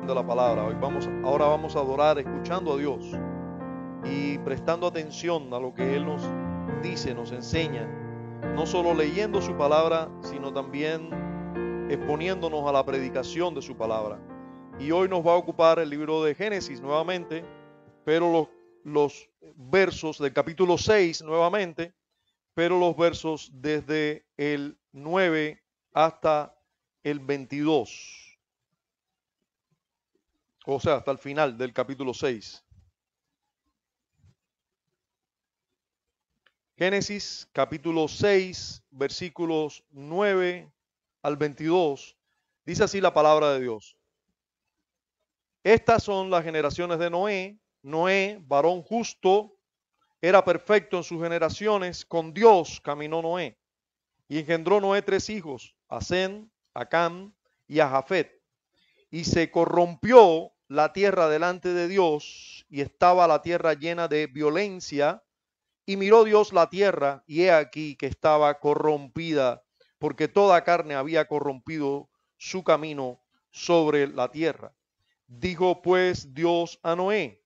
de la palabra. Ahora vamos a adorar escuchando a Dios y prestando atención a lo que Él nos dice, nos enseña, no solo leyendo su palabra, sino también exponiéndonos a la predicación de su palabra. Y hoy nos va a ocupar el libro de Génesis nuevamente, pero los versos del capítulo 6 nuevamente, pero los versos desde el 9 hasta el 22. O sea, hasta el final del capítulo 6. Génesis capítulo 6, versículos 9 al 22. Dice así la palabra de Dios. Estas son las generaciones de Noé. Noé, varón justo, era perfecto en sus generaciones. Con Dios caminó Noé. Y engendró Noé 3 hijos, a Sem, a Cam y a Jafet. Y se corrompió la tierra delante de Dios, y estaba la tierra llena de violencia. Y miró Dios la tierra, y he aquí que estaba corrompida, porque toda carne había corrompido su camino sobre la tierra. Dijo pues Dios a Noé: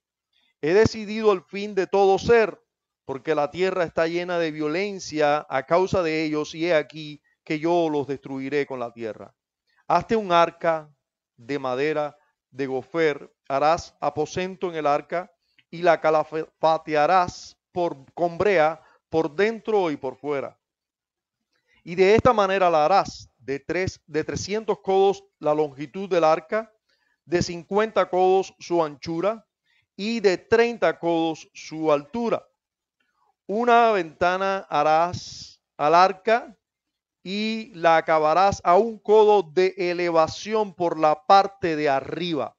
he decidido el fin de todo ser, porque la tierra está llena de violencia a causa de ellos, y he aquí que yo los destruiré con la tierra. Hazte un arca de madera de gofer, harás aposento en el arca y la calafatearás con brea por dentro y por fuera. Y de esta manera la harás: de 300 codos la longitud del arca, de 50 codos su anchura y de 30 codos su altura. Una ventana harás al arca y la acabarás a un codo de elevación por la parte de arriba.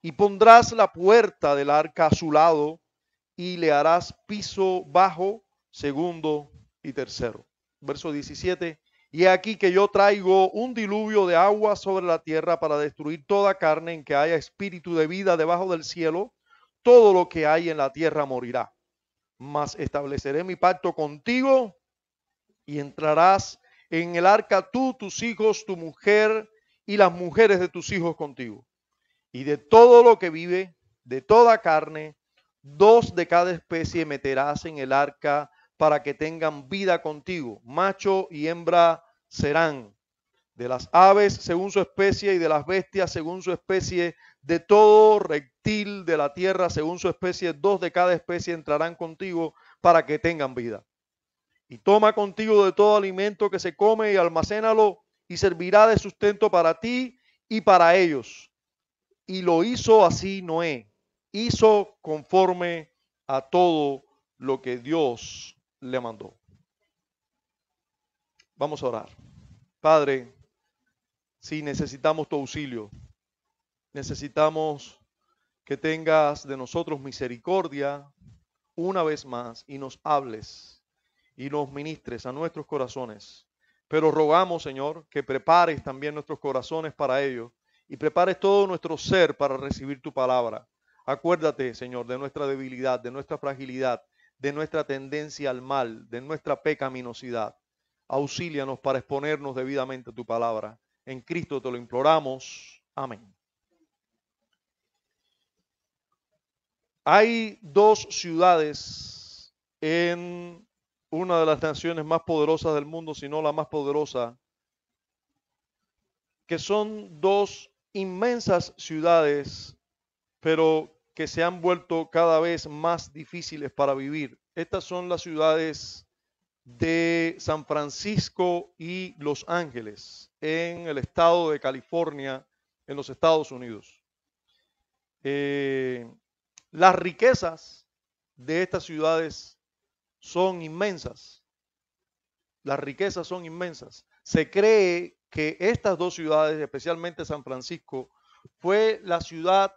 Y pondrás la puerta del arca a su lado y le harás piso bajo, segundo y tercero. Verso 17. Y aquí que yo traigo un diluvio de agua sobre la tierra para destruir toda carne en que haya espíritu de vida debajo del cielo. Todo lo que hay en la tierra morirá. Mas estableceré mi pacto contigo y entrarás en el arca tú, tus hijos, tu mujer y las mujeres de tus hijos contigo. Y de todo lo que vive, de toda carne, 2 de cada especie meterás en el arca para que tengan vida contigo. Macho y hembra serán. De las aves según su especie y de las bestias según su especie, de todo reptil de la tierra según su especie, 2 de cada especie entrarán contigo para que tengan vida. Y toma contigo de todo alimento que se come y almacénalo, y servirá de sustento para ti y para ellos. Y lo hizo así Noé. Hizo conforme a todo lo que Dios le mandó. Vamos a orar. Padre, si necesitamos tu auxilio, necesitamos que tengas de nosotros misericordia una vez más y nos hables y nos ministres a nuestros corazones. Pero rogamos, Señor, que prepares también nuestros corazones para ello y prepares todo nuestro ser para recibir tu palabra. Acuérdate, Señor, de nuestra debilidad, de nuestra fragilidad, de nuestra tendencia al mal, de nuestra pecaminosidad. Auxílianos para exponernos debidamente a tu palabra. En Cristo te lo imploramos. Amén. Hay 2 ciudades en una de las naciones más poderosas del mundo, si no la más poderosa, que son 2 inmensas ciudades, pero que se han vuelto cada vez más difíciles para vivir. Estas son las ciudades de San Francisco y Los Ángeles, en el estado de California, en los Estados Unidos. Las riquezas de estas ciudades son inmensas. Las riquezas son inmensas. Se cree que estas 2 ciudades, especialmente San Francisco, fue la ciudad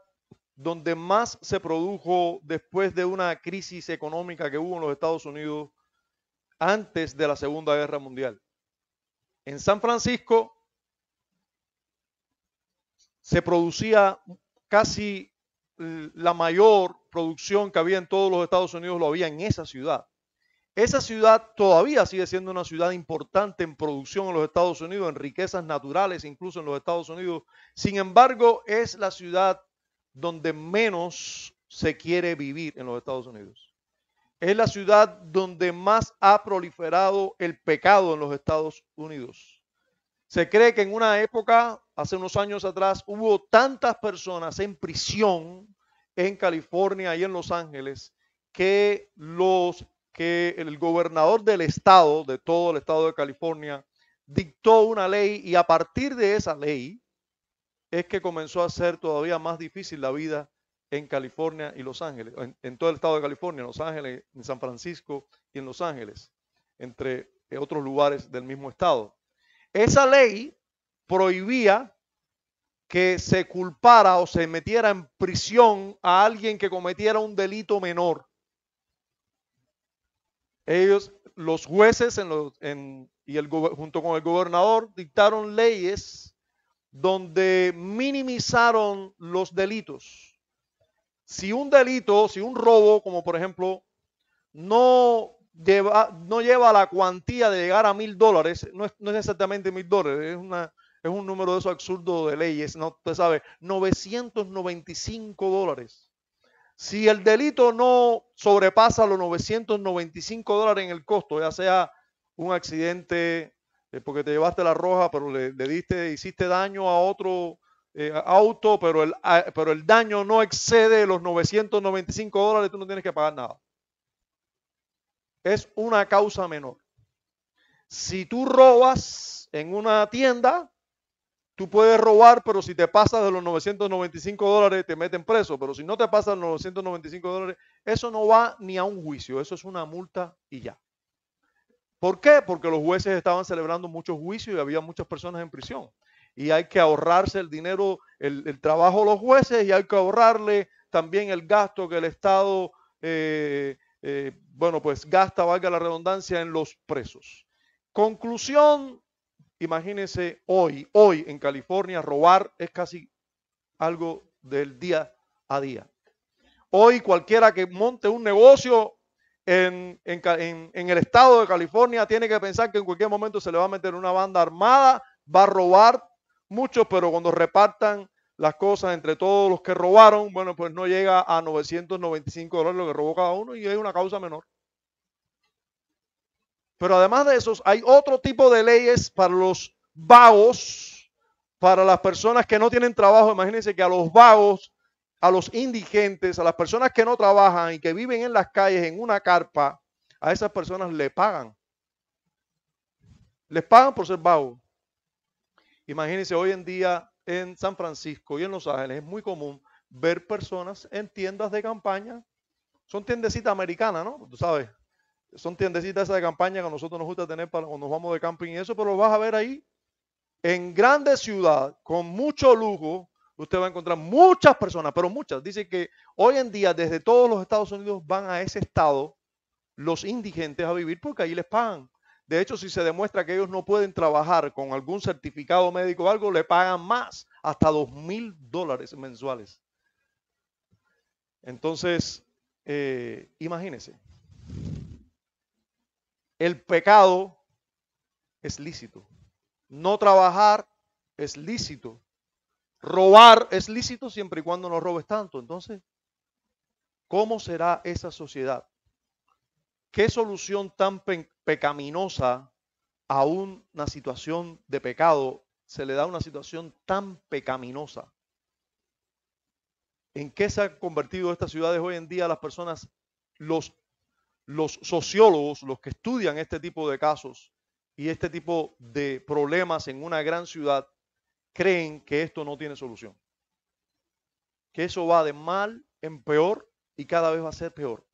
donde más se produjo después de una crisis económica que hubo en los Estados Unidos antes de la Segunda Guerra Mundial. En San Francisco se producía casi la mayor producción que había en todos los Estados Unidos, lo había en esa ciudad. Esa ciudad todavía sigue siendo una ciudad importante en producción en los Estados Unidos, en riquezas naturales incluso en los Estados Unidos. Sin embargo, es la ciudad donde menos se quiere vivir en los Estados Unidos. Es la ciudad donde más ha proliferado el pecado en los Estados Unidos. Se cree que en una época, hace unos años atrás, hubo tantas personas en prisión en California y en Los Ángeles que el gobernador del estado, de todo el estado de California, dictó una ley y a partir de esa ley es que comenzó a ser todavía más difícil la vida en California y Los Ángeles, en todo el estado de California, en Los Ángeles, en San Francisco y en Los Ángeles, entre otros lugares del mismo estado. Esa ley prohibía que se culpara o se metiera en prisión a alguien que cometiera un delito menor. Ellos, los jueces junto con el gobernador dictaron leyes donde minimizaron los delitos. Si un delito, si un robo, como por ejemplo, no lleva la cuantía de llegar a $1,000, no es exactamente $1,000, es un número de esos absurdos de leyes, no, usted sabe, $995. Si el delito no sobrepasa los $995 en el costo, ya sea un accidente porque te llevaste la roja, pero hiciste daño a otro auto, pero el daño no excede los $995, tú no tienes que pagar nada. Es una causa menor. Si tú robas en una tienda, tú puedes robar, pero si te pasas de los $995 te meten preso. Pero si no te pasas los $995, eso no va ni a un juicio, eso es una multa y ya. ¿Por qué? Porque los jueces estaban celebrando muchos juicios y había muchas personas en prisión. Y hay que ahorrarse el dinero, el trabajo de los jueces y hay que ahorrarle también el gasto que el Estado pues gasta, valga la redundancia, en los presos. Conclusión, imagínense hoy en California, robar es casi algo del día a día. Hoy cualquiera que monte un negocio en el estado de California tiene que pensar que en cualquier momento se le va a meter una banda armada, va a robar muchos, pero cuando repartan las cosas entre todos los que robaron, bueno, pues no llega a $995 lo que robó cada uno y es una causa menor. Pero además de eso, hay otro tipo de leyes para los vagos, para las personas que no tienen trabajo. Imagínense que a los vagos, a los indigentes, a las personas que no trabajan y que viven en las calles en una carpa, a esas personas le pagan. Les pagan por ser vagos. Imagínense, hoy en día en San Francisco y en Los Ángeles es muy común ver personas en tiendas de campaña. Son tiendecitas americanas, ¿no? Tú sabes. Son tiendecitas esas de campaña que a nosotros nos gusta tener para cuando nos vamos de camping y eso, pero lo vas a ver ahí en grandes ciudades con mucho lujo. Usted va a encontrar muchas personas, pero muchas. Dice que hoy en día desde todos los Estados Unidos van a ese estado los indigentes a vivir porque ahí les pagan. De hecho, si se demuestra que ellos no pueden trabajar con algún certificado médico o algo, le pagan más, hasta $2,000 mensuales. Entonces, imagínense. El pecado es lícito. No trabajar es lícito. Robar es lícito siempre y cuando no robes tanto. Entonces, ¿cómo será esa sociedad? ¿Qué solución tan pecaminosa a una situación de pecado se le da a una situación tan pecaminosa? ¿En qué se han convertido estas ciudades hoy en día las personas, los sociólogos, los que estudian este tipo de casos y este tipo de problemas en una gran ciudad, creen que esto no tiene solución? Que eso va de mal en peor y cada vez va a ser peor.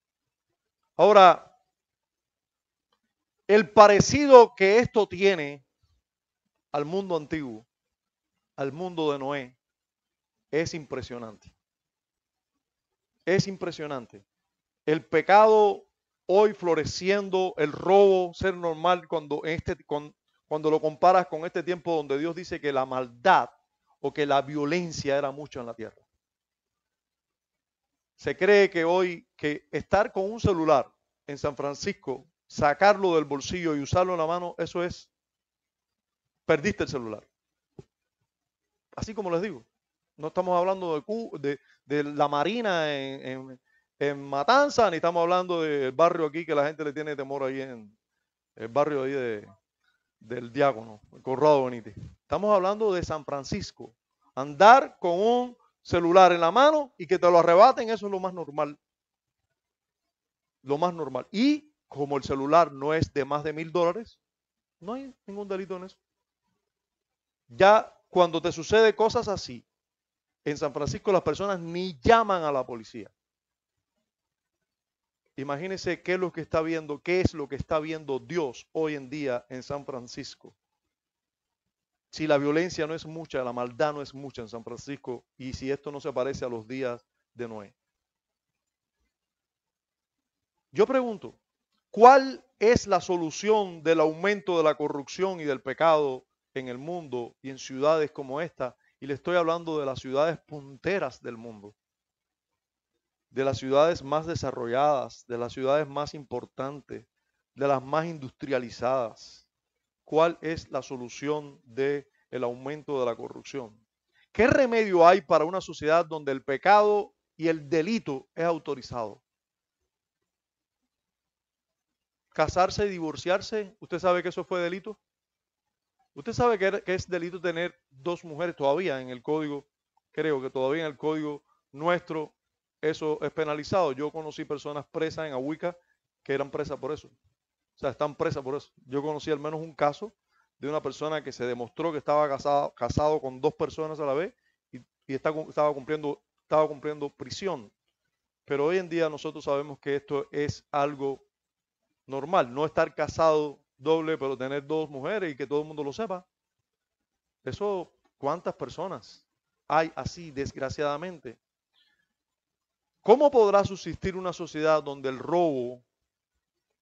Ahora, el parecido que esto tiene al mundo antiguo, al mundo de Noé, es impresionante. Es impresionante. El pecado hoy floreciendo, el robo ser normal cuando lo comparas con este tiempo donde Dios dice que la maldad o que la violencia era mucho en la tierra. Se cree que hoy que estar con un celular en San Francisco sacarlo del bolsillo y usarlo en la mano, eso es, perdiste el celular. Así como les digo, no estamos hablando de la Marina en Matanza, ni estamos hablando del barrio aquí que la gente le tiene temor ahí en el barrio ahí del Diácono, el Corrado Benítez. Estamos hablando de San Francisco. Andar con un celular en la mano y que te lo arrebaten, eso es lo más normal. Lo más normal. Y como el celular no es de más de $1,000, no hay ningún delito en eso. Ya cuando te sucede cosas así, en San Francisco las personas ni llaman a la policía. Imagínense qué es lo que está viendo, qué es lo que está viendo Dios hoy en día en San Francisco. Si la violencia no es mucha, la maldad no es mucha en San Francisco, y si esto no se parece a los días de Noé. Yo pregunto, ¿cuál es la solución del aumento de la corrupción y del pecado en el mundo y en ciudades como esta? Y le estoy hablando de las ciudades punteras del mundo, de las ciudades más desarrolladas, de las ciudades más importantes, de las más industrializadas. ¿Cuál es la solución del aumento de la corrupción? ¿Qué remedio hay para una sociedad donde el pecado y el delito es autorizado? Casarse y divorciarse, ¿usted sabe que eso fue delito? ¿Usted sabe que es delito tener dos mujeres todavía en el código? Creo que todavía en el código nuestro eso es penalizado. Yo conocí personas presas en Ahuica que eran presas por eso. O sea, están presas por eso. Yo conocí al menos un caso de una persona que se demostró que estaba casado con dos personas a la vez y estaba cumpliendo prisión. Pero hoy en día nosotros sabemos que esto es algo normal, no estar casado doble, pero tener dos mujeres y que todo el mundo lo sepa. Eso, ¿cuántas personas hay así, desgraciadamente? ¿Cómo podrá subsistir una sociedad donde el robo,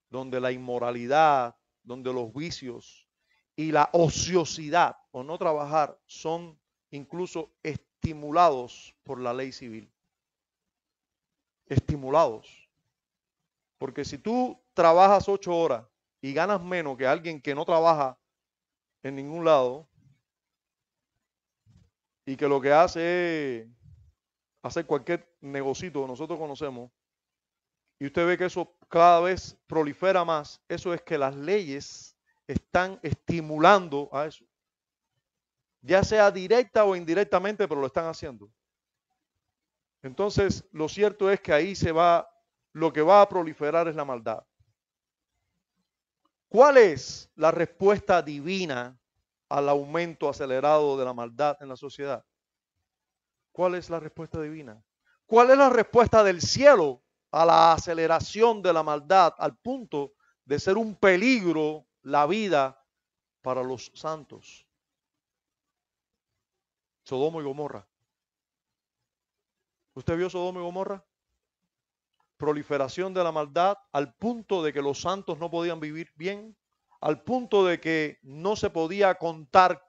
donde la inmoralidad, donde los vicios y la ociosidad o no trabajar son incluso estimulados por la ley civil? Estimulados. Porque si tú trabajas 8 horas y ganas menos que alguien que no trabaja en ningún lado y que lo que hace es hacer cualquier negocito que nosotros conocemos, y usted ve que eso cada vez prolifera más, eso es que las leyes están estimulando a eso. Ya sea directa o indirectamente, pero lo están haciendo. Entonces, lo cierto es que ahí lo que va a proliferar es la maldad. ¿Cuál es la respuesta divina al aumento acelerado de la maldad en la sociedad? ¿Cuál es la respuesta divina? ¿Cuál es la respuesta del cielo a la aceleración de la maldad al punto de ser un peligro la vida para los santos? Sodoma y Gomorra. ¿Usted vio Sodoma y Gomorra? Proliferación de la maldad al punto de que los santos no podían vivir bien, al punto de que no se podía contar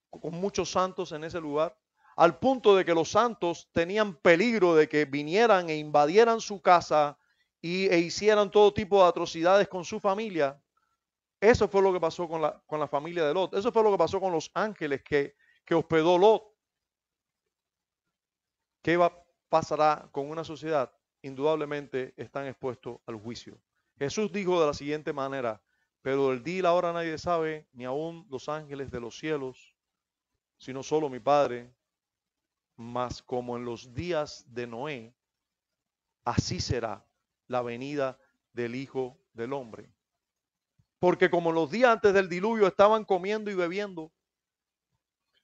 con muchos santos en ese lugar, al punto de que los santos tenían peligro de que vinieran e invadieran su casa e hicieran todo tipo de atrocidades con su familia. Eso fue lo que pasó con la familia de Lot. Eso fue lo que pasó con los ángeles que hospedó Lot. ¿Qué pasará con una sociedad? Indudablemente están expuestos al juicio. Jesús dijo de la siguiente manera: pero el día y la hora nadie sabe, ni aun los ángeles de los cielos, sino solo mi Padre. Mas como en los días de Noé, así será la venida del Hijo del Hombre. Porque como en los días antes del diluvio estaban comiendo y bebiendo,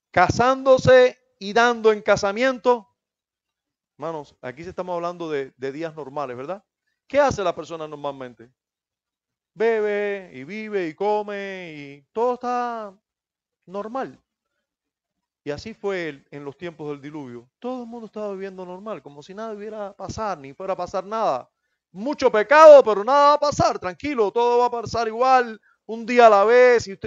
casándose y dando en casamiento. Hermanos, aquí estamos hablando de días normales, ¿verdad? ¿Qué hace la persona normalmente? Bebe y vive y come y todo está normal. Y así fue en los tiempos del diluvio. Todo el mundo estaba viviendo normal, como si nada hubiera a pasar, ni fuera a pasar nada. Mucho pecado, pero nada va a pasar, tranquilo, todo va a pasar igual, un día a la vez, y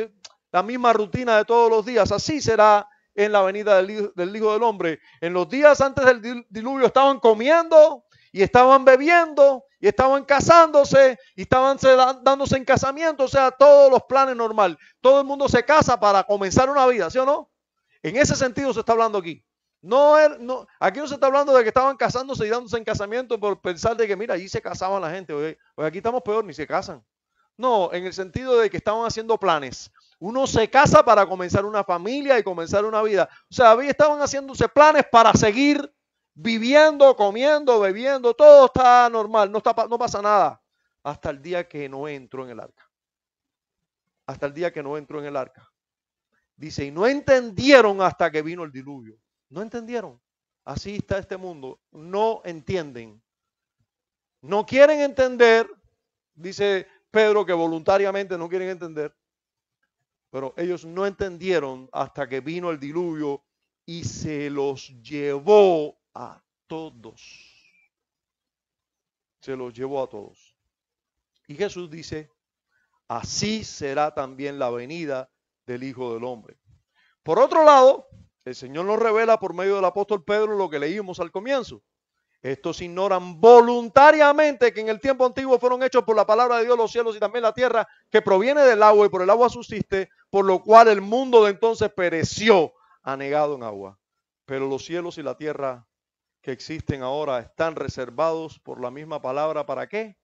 la misma rutina de todos los días. Así será en la venida del Hijo del Hombre. En los días antes del diluvio estaban comiendo y estaban bebiendo y estaban casándose y estaban dándose en casamiento, o sea, todos los planes normal. Todo el mundo se casa para comenzar una vida, ¿sí o no? En ese sentido se está hablando aquí. Aquí no se está hablando de que estaban casándose y dándose en casamiento por pensar de que, mira, allí se casaban la gente. Oye, aquí estamos peor, ni se casan. No, en el sentido de que estaban haciendo planes. Uno se casa para comenzar una familia y comenzar una vida. O sea, estaban haciéndose planes para seguir viviendo, comiendo, bebiendo. Todo está normal, no pasa nada. Hasta el día que Noé entró en el arca. Hasta el día que Noé entró en el arca. Dice, y no entendieron hasta que vino el diluvio. No entendieron. Así está este mundo. No entienden. No quieren entender. Dice Pedro que voluntariamente no quieren entender. Pero ellos no entendieron hasta que vino el diluvio y se los llevó a todos. Se los llevó a todos. Y Jesús dice, así será también la venida del Hijo del Hombre. Por otro lado, el Señor nos revela por medio del apóstol Pedro lo que leímos al comienzo. Estos ignoran voluntariamente que en el tiempo antiguo fueron hechos por la palabra de Dios los cielos y también la tierra, que proviene del agua y por el agua subsiste, por lo cual el mundo de entonces pereció anegado en agua. Pero los cielos y la tierra que existen ahora están reservados por la misma palabra. ¿Para qué?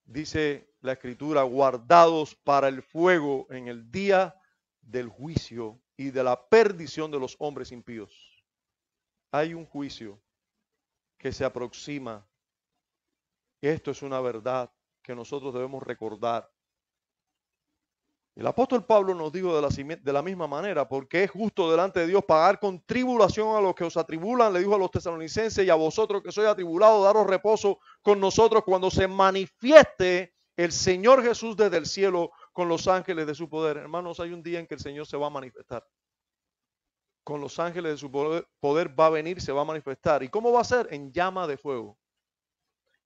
Dice la Escritura, guardados para el fuego en el día del juicio y de la perdición de los hombres impíos. Hay un juicio que se aproxima. Esto es una verdad que nosotros debemos recordar. El apóstol Pablo nos dijo de la misma manera, porque es justo delante de Dios pagar con tribulación a los que os atribulan, le dijo a los tesalonicenses, y a vosotros que sois atribulados, daros reposo con nosotros cuando se manifieste el Señor Jesús desde el cielo con los ángeles de su poder. Hermanos, hay un día en que el Señor se va a manifestar. Con los ángeles de su poder va a venir, se va a manifestar. ¿Y cómo va a ser? En llama de fuego.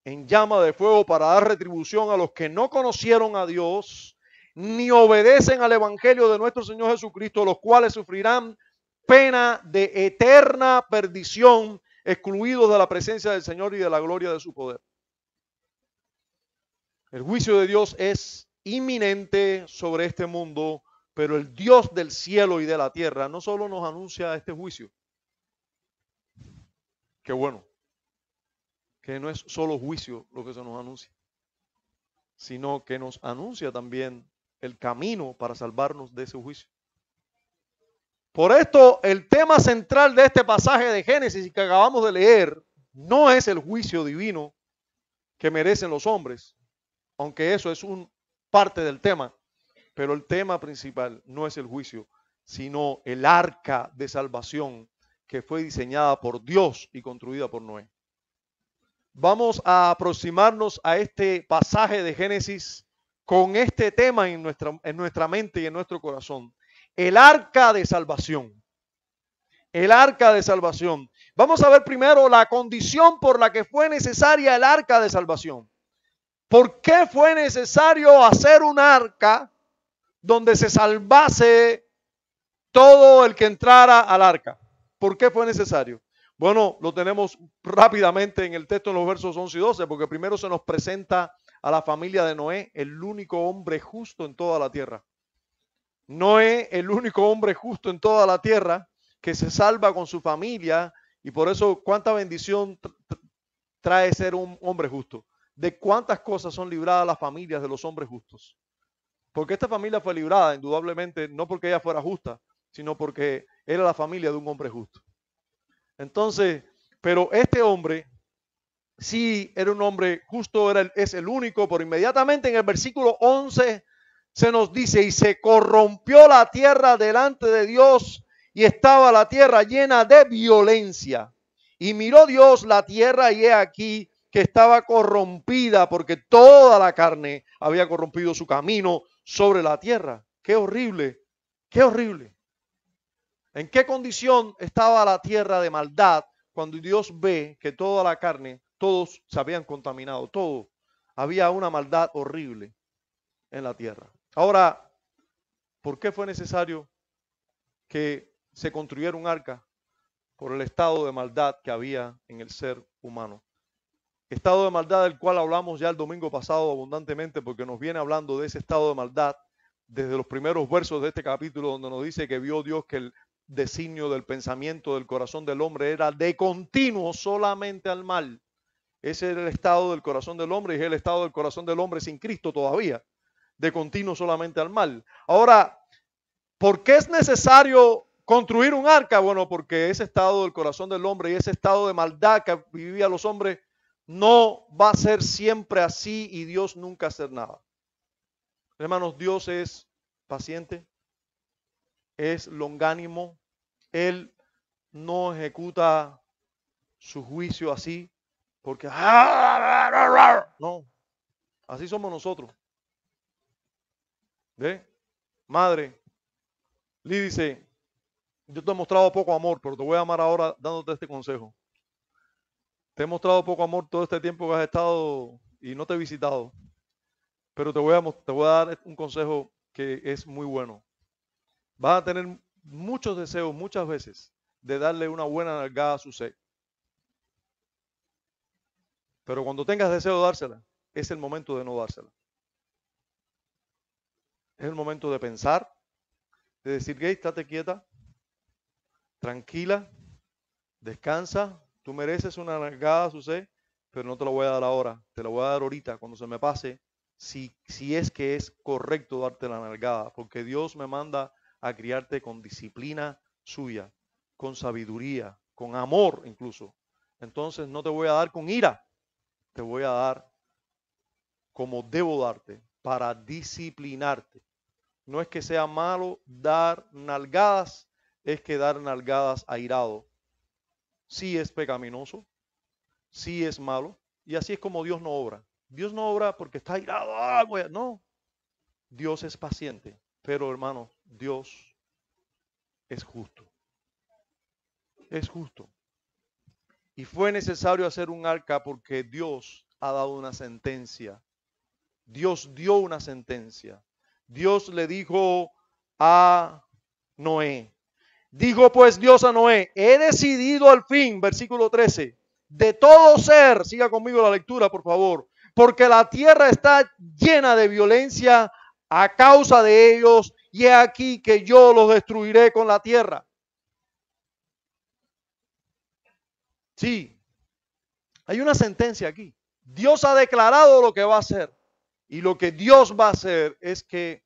En llama de fuego para dar retribución a los que no conocieron a Dios, ni obedecen al evangelio de nuestro Señor Jesucristo, los cuales sufrirán pena de eterna perdición, excluidos de la presencia del Señor y de la gloria de su poder. El juicio de Dios es inminente sobre este mundo, pero el Dios del cielo y de la tierra no solo nos anuncia este juicio, que bueno, que no es solo juicio lo que se nos anuncia, sino que nos anuncia también el camino para salvarnos de ese juicio. Por esto, el tema central de este pasaje de Génesis que acabamos de leer no es el juicio divino que merecen los hombres, aunque eso es parte del tema, pero el tema principal no es el juicio, sino el arca de salvación que fue diseñada por Dios y construida por Noé. Vamos a aproximarnos a este pasaje de Génesis con este tema en nuestra mente y en nuestro corazón. El arca de salvación. El arca de salvación. Vamos a ver primero la condición por la que fue necesaria el arca de salvación. ¿Por qué fue necesario hacer un arca donde se salvase todo el que entrara al arca? ¿Por qué fue necesario? Bueno, lo tenemos rápidamente en el texto en los versos 11 y 12, porque primero se nos presenta a la familia de Noé, el único hombre justo en toda la tierra. Noé, el único hombre justo en toda la tierra, que se salva con su familia, y por eso cuánta bendición trae ser un hombre justo. De cuántas cosas son libradas las familias de los hombres justos. Porque esta familia fue librada, indudablemente, no porque ella fuera justa, sino porque era la familia de un hombre justo. Entonces, pero este hombre sí era un hombre justo, es el único, pero inmediatamente en el versículo 11 se nos dice, y se corrompió la tierra delante de Dios, y estaba la tierra llena de violencia. Y miró Dios la tierra, y he aquí que estaba corrompida, porque toda la carne había corrompido su camino sobre la tierra. ¡Qué horrible! ¡Qué horrible! ¿En qué condición estaba la tierra de maldad cuando Dios ve que toda la carne, todos se habían contaminado, todo? Había una maldad horrible en la tierra. Ahora, ¿por qué fue necesario que se construyera un arca? Por el estado de maldad que había en el ser humano. estado de maldad del cual hablamos ya el domingo pasado abundantemente, porque nos viene hablando de ese estado de maldad desde los primeros versos de este capítulo, donde nos dice que vio Dios que el designio del pensamiento del corazón del hombre era de continuo solamente al mal. Ese era el estado del corazón del hombre, y es el estado del corazón del hombre sin Cristo todavía, de continuo solamente al mal. Ahora, ¿por qué es necesario construir un arca? Bueno, porque ese estado del corazón del hombre y ese estado de maldad que vivían los hombres no va a ser siempre así, y Dios nunca hacer nada. Hermanos, Dios es paciente, es longánimo, Él no ejecuta su juicio así, porque no, así somos nosotros. ¿Ve? Madre, Lee dice, yo te he mostrado poco amor, pero te voy a amar ahora dándote este consejo. Te he mostrado poco amor todo este tiempo que has estado y no te he visitado, pero te voy a dar un consejo que es muy bueno. Vas a tener muchos deseos muchas veces de darle una buena nalgada a su sed. Pero cuando tengas deseo de dársela, es el momento de no dársela. Es el momento de pensar, de decir, Gay, estate quieta, tranquila, descansa, tú mereces una nalgada a su sed, pero no te la voy a dar ahora, te la voy a dar ahorita, cuando se me pase, si es que es correcto darte la nalgada, porque Dios me manda a criarte con disciplina suya, con sabiduría, con amor incluso. Entonces no te voy a dar con ira, te voy a dar como debo darte, para disciplinarte. No es que sea malo dar nalgadas, es que dar nalgadas airado. Sí es pecaminoso, sí es malo, y así es como Dios no obra. Dios no obra porque está airado. No, Dios es paciente, pero hermanos, Dios es justo. Es justo. Y fue necesario hacer un arca porque Dios ha dado una sentencia. Dios dio una sentencia. Dios le dijo a Noé. Dijo pues Dios a Noé, he decidido al fin, versículo 13, de todo ser, siga conmigo la lectura por favor, porque la tierra está llena de violencia a causa de ellos, y he aquí que yo los destruiré con la tierra. Sí, hay una sentencia aquí. Dios ha declarado lo que va a hacer, y lo que Dios va a hacer es que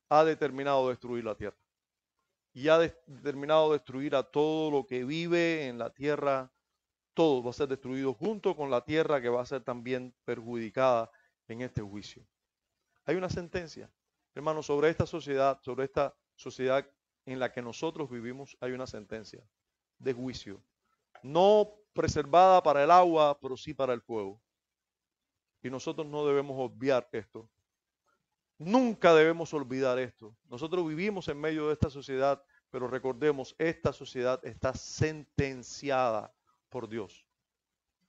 ha determinado destruir la tierra. Y ha determinado destruir a todo lo que vive en la tierra. Todo va a ser destruido junto con la tierra, que va a ser también perjudicada en este juicio. Hay una sentencia, hermanos, sobre esta sociedad en la que nosotros vivimos, hay una sentencia de juicio. No preservada para el agua, pero sí para el fuego. Y nosotros no debemos obviar esto. Nunca debemos olvidar esto. Nosotros vivimos en medio de esta sociedad, pero recordemos, esta sociedad está sentenciada por Dios.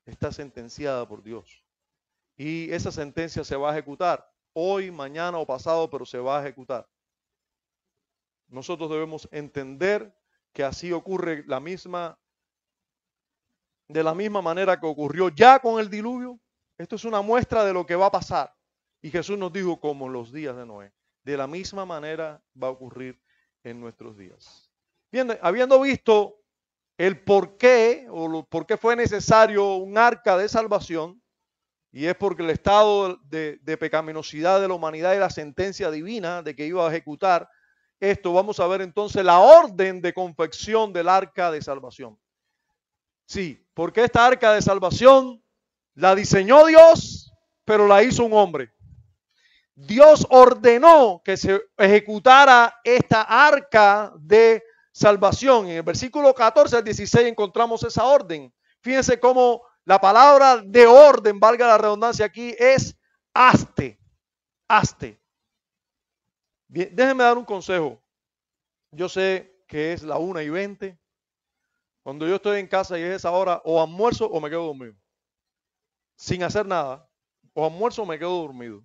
Está sentenciada por Dios. Y esa sentencia se va a ejecutar hoy, mañana o pasado, pero se va a ejecutar. Nosotros debemos entender que así ocurre de la misma manera que ocurrió ya con el diluvio. Esto es una muestra de lo que va a pasar. Y Jesús nos dijo, como en los días de Noé, de la misma manera va a ocurrir en nuestros días. Bien, habiendo visto el por qué, o por qué fue necesario un arca de salvación, y es porque el estado de pecaminosidad de la humanidad y la sentencia divina de que iba a ejecutar esto, vamos a ver entonces la orden de confección del arca de salvación. Sí, porque esta arca de salvación la diseñó Dios, pero la hizo un hombre. Dios ordenó que se ejecutara esta arca de salvación. En el versículo 14 al 16 encontramos esa orden. Fíjense cómo la palabra de orden, valga la redundancia aquí, es hazte. Hazte. Bien, déjenme dar un consejo. Yo sé que es la 1:20. Cuando yo estoy en casa y es esa hora, o almuerzo o me quedo dormido. Sin hacer nada. O almuerzo o me quedo dormido.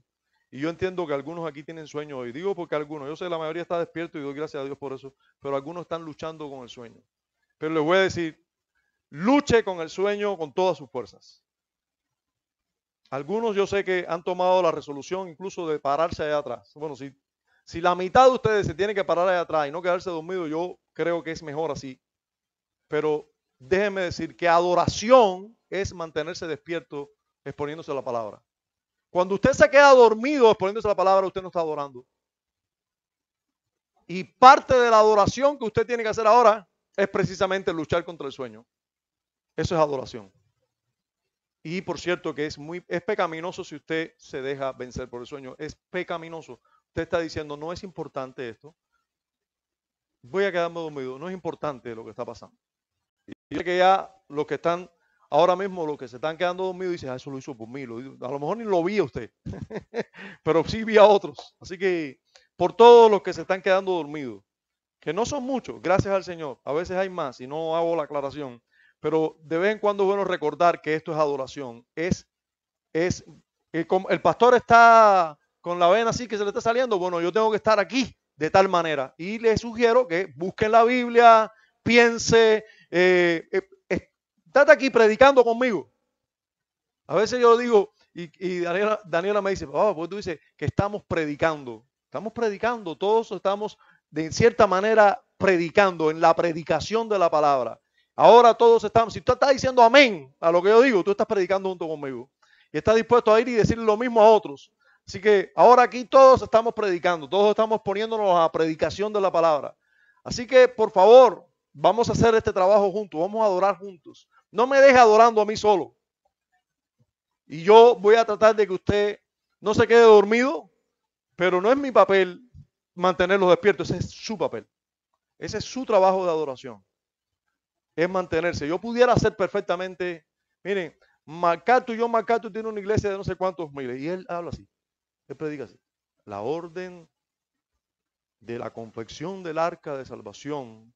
Y yo entiendo que algunos aquí tienen sueño hoy. Digo porque algunos, yo sé que la mayoría está despierto y doy gracias a Dios por eso, pero algunos están luchando con el sueño. Pero les voy a decir, luche con el sueño con todas sus fuerzas. Algunos yo sé que han tomado la resolución incluso de pararse allá atrás. Bueno, si la mitad de ustedes se tiene que parar allá atrás y no quedarse dormido, yo creo que es mejor así. Pero déjenme decir que adoración es mantenerse despierto exponiéndose a la palabra. Cuando usted se queda dormido exponiéndose a la palabra, usted no está adorando. Y parte de la adoración que usted tiene que hacer ahora es precisamente luchar contra el sueño. Eso es adoración. Y por cierto que es pecaminoso si usted se deja vencer por el sueño. Es pecaminoso. Usted está diciendo, no es importante esto. Voy a quedarme dormido. No es importante lo que está pasando. Y que ya los que están ahora mismo, los que se están quedando dormidos, dicen, eso lo hizo por mí. A lo mejor ni lo vi a usted, pero sí vi a otros. Así que por todos los que se están quedando dormidos, que no son muchos, gracias al Señor. A veces hay más y no hago la aclaración. Pero de vez en cuando es bueno recordar que esto es adoración. Como el pastor está con la vena así que se le está saliendo, bueno, yo tengo que estar aquí de tal manera. Y les sugiero que busquen la Biblia, piense, estate aquí predicando conmigo. A veces yo digo, y Daniela me dice, pues tú dices que estamos predicando. Estamos predicando, todos estamos de cierta manera predicando, en la predicación de la palabra. Ahora todos estamos, si tú estás diciendo amén a lo que yo digo, tú estás predicando junto conmigo. Y estás dispuesto a ir y decirle lo mismo a otros. Así que ahora aquí todos estamos predicando, todos estamos poniéndonos a la predicación de la palabra. Así que por favor, vamos a hacer este trabajo juntos, vamos a adorar juntos. No me deje adorando a mí solo. Y yo voy a tratar de que usted no se quede dormido, pero no es mi papel mantenerlos despiertos, ese es su papel. Ese es su trabajo de adoración. Es mantenerse. Yo pudiera hacer perfectamente, miren, John MacArthur tiene una iglesia de no sé cuántos miles y él habla así, él predica así. La orden de la confección del arca de salvación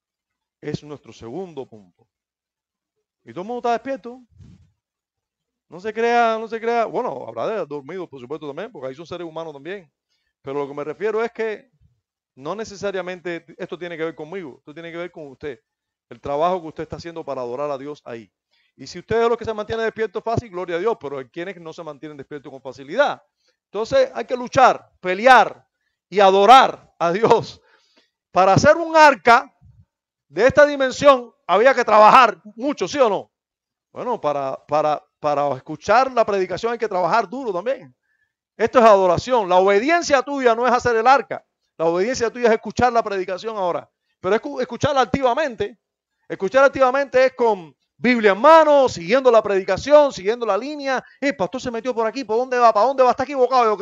es nuestro segundo punto. Y todo el mundo está despierto. No se crea, bueno, habrá de dormido, por supuesto, también, porque ahí son seres humanos también. Pero lo que me refiero es que no necesariamente esto tiene que ver conmigo, esto tiene que ver con usted. El trabajo que usted está haciendo para adorar a Dios ahí. Y si usted es lo que se mantiene despierto fácil, gloria a Dios, pero hay quienes no se mantienen despiertos con facilidad. Entonces hay que luchar, pelear y adorar a Dios. Para hacer un arca de esta dimensión había que trabajar mucho, ¿sí o no? Bueno, para escuchar la predicación hay que trabajar duro también. Esto es adoración. La obediencia tuya no es hacer el arca. La obediencia tuya es escuchar la predicación ahora. Pero es escucharla activamente. Escuchar activamente es con Biblia en mano, siguiendo la predicación, siguiendo la línea. El pastor se metió por aquí, ¿por dónde va? ¿Para dónde va? Está equivocado, yo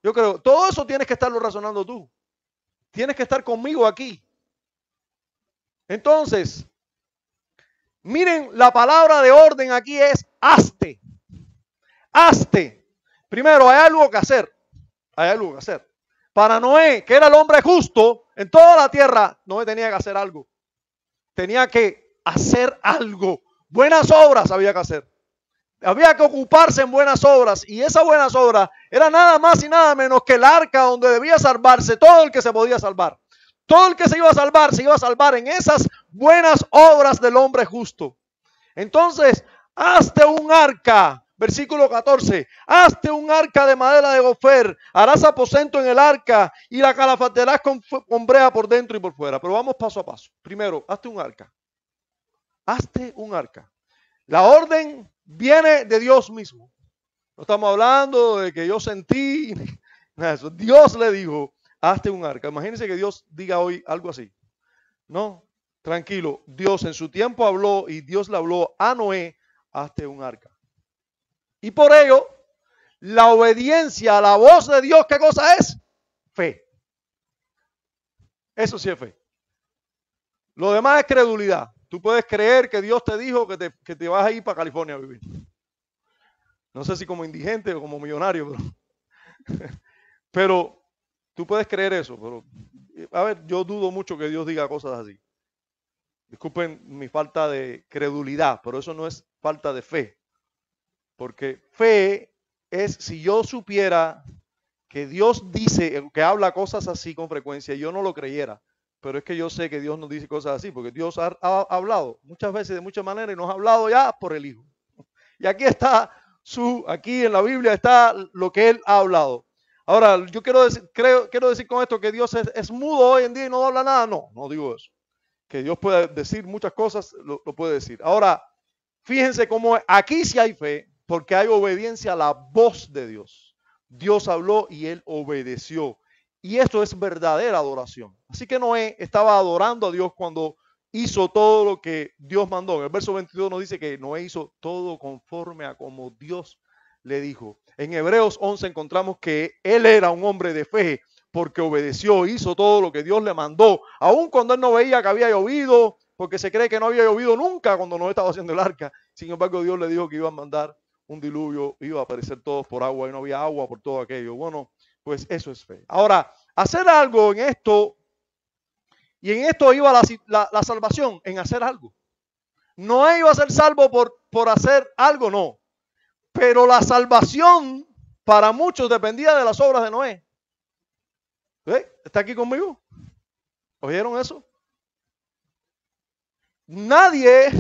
creo. Todo eso tienes que estarlo razonando tú. Tienes que estar conmigo aquí. Entonces, miren, la palabra de orden aquí es hazte. Hazte. Primero, hay algo que hacer. Hay algo que hacer. Para Noé, que era el hombre justo en toda la tierra, Noé tenía que hacer algo. Tenía que hacer algo. Buenas obras había que hacer. Había que ocuparse en buenas obras. Y esas buenas obras era nada más y nada menos que el arca donde debía salvarse todo el que se podía salvar. Todo el que se iba a salvar en esas buenas obras del hombre justo. Entonces, hazte un arca. Versículo 14, hazte un arca de madera de gofer, harás aposento en el arca y la calafatearás con brea por dentro y por fuera. Pero vamos paso a paso. Primero, hazte un arca. Hazte un arca. La orden viene de Dios mismo. No estamos hablando de que yo sentí, nada de eso. Dios le dijo, hazte un arca. Imagínense que Dios diga hoy algo así. No, tranquilo. Dios en su tiempo habló y Dios le habló a Noé, hazte un arca. Y por ello, la obediencia a la voz de Dios, ¿qué cosa es? Fe. Eso sí es fe. Lo demás es credulidad. Tú puedes creer que Dios te dijo que te vas a ir para California a vivir. No sé si como indigente o como millonario, pero tú puedes creer eso. Pero, a ver, yo dudo mucho que Dios diga cosas así. Disculpen mi falta de credulidad, pero eso no es falta de fe. Porque fe es si yo supiera que Dios dice, que habla cosas así con frecuencia, yo no lo creyera. Pero es que yo sé que Dios nos dice cosas así, porque Dios ha hablado muchas veces de muchas maneras y nos ha hablado ya por el Hijo. Y aquí está aquí en la Biblia está lo que él ha hablado. Ahora, yo quiero decir con esto que Dios es mudo hoy en día y no habla nada. No, no digo eso. Que Dios puede decir muchas cosas, lo puede decir. Ahora, fíjense cómo aquí sí hay fe, porque hay obediencia a la voz de Dios. Dios habló y él obedeció. Y esto es verdadera adoración. Así que Noé estaba adorando a Dios cuando hizo todo lo que Dios mandó. En el verso 22 nos dice que Noé hizo todo conforme a como Dios le dijo. En Hebreos 11 encontramos que él era un hombre de fe porque obedeció, hizo todo lo que Dios le mandó, aun cuando él no veía que había llovido, porque se cree que no había llovido nunca cuando Noé estaba haciendo el arca. Sin embargo, Dios le dijo que iba a mandar un diluvio, iba a aparecer todos por agua y no había agua por todo aquello. Bueno, pues eso es fe. Ahora, hacer algo en esto, y en esto iba la salvación, en hacer algo. Noé iba a ser salvo por hacer algo, no. Pero la salvación para muchos dependía de las obras de Noé. ¿Está aquí conmigo? ¿Oyeron eso? Nadie,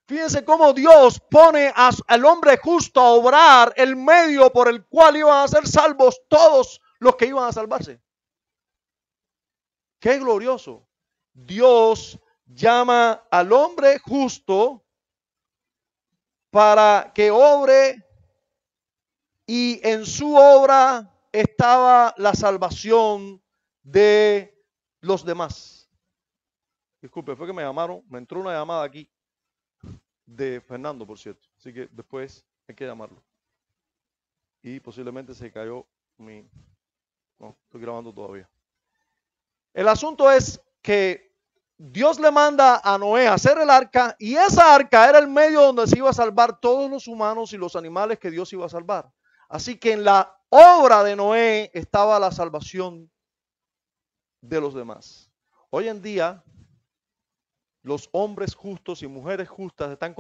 fíjense cómo Dios pone al hombre justo a obrar el medio por el cual iban a ser salvos todos los que iban a salvarse. Qué glorioso. Dios llama al hombre justo para que obre, y en su obra estaba la salvación de los demás. Disculpe, fue que me llamaron, me entró una llamada aquí de Fernando, por cierto. Así que después hay que llamarlo. Y posiblemente se cayó mi... No, estoy grabando todavía. El asunto es que Dios le manda a Noé a hacer el arca, y esa arca era el medio donde se iba a salvar todos los humanos y los animales que Dios iba a salvar. Así que en la obra de Noé estaba la salvación de los demás. Hoy en día, los hombres justos y mujeres justas están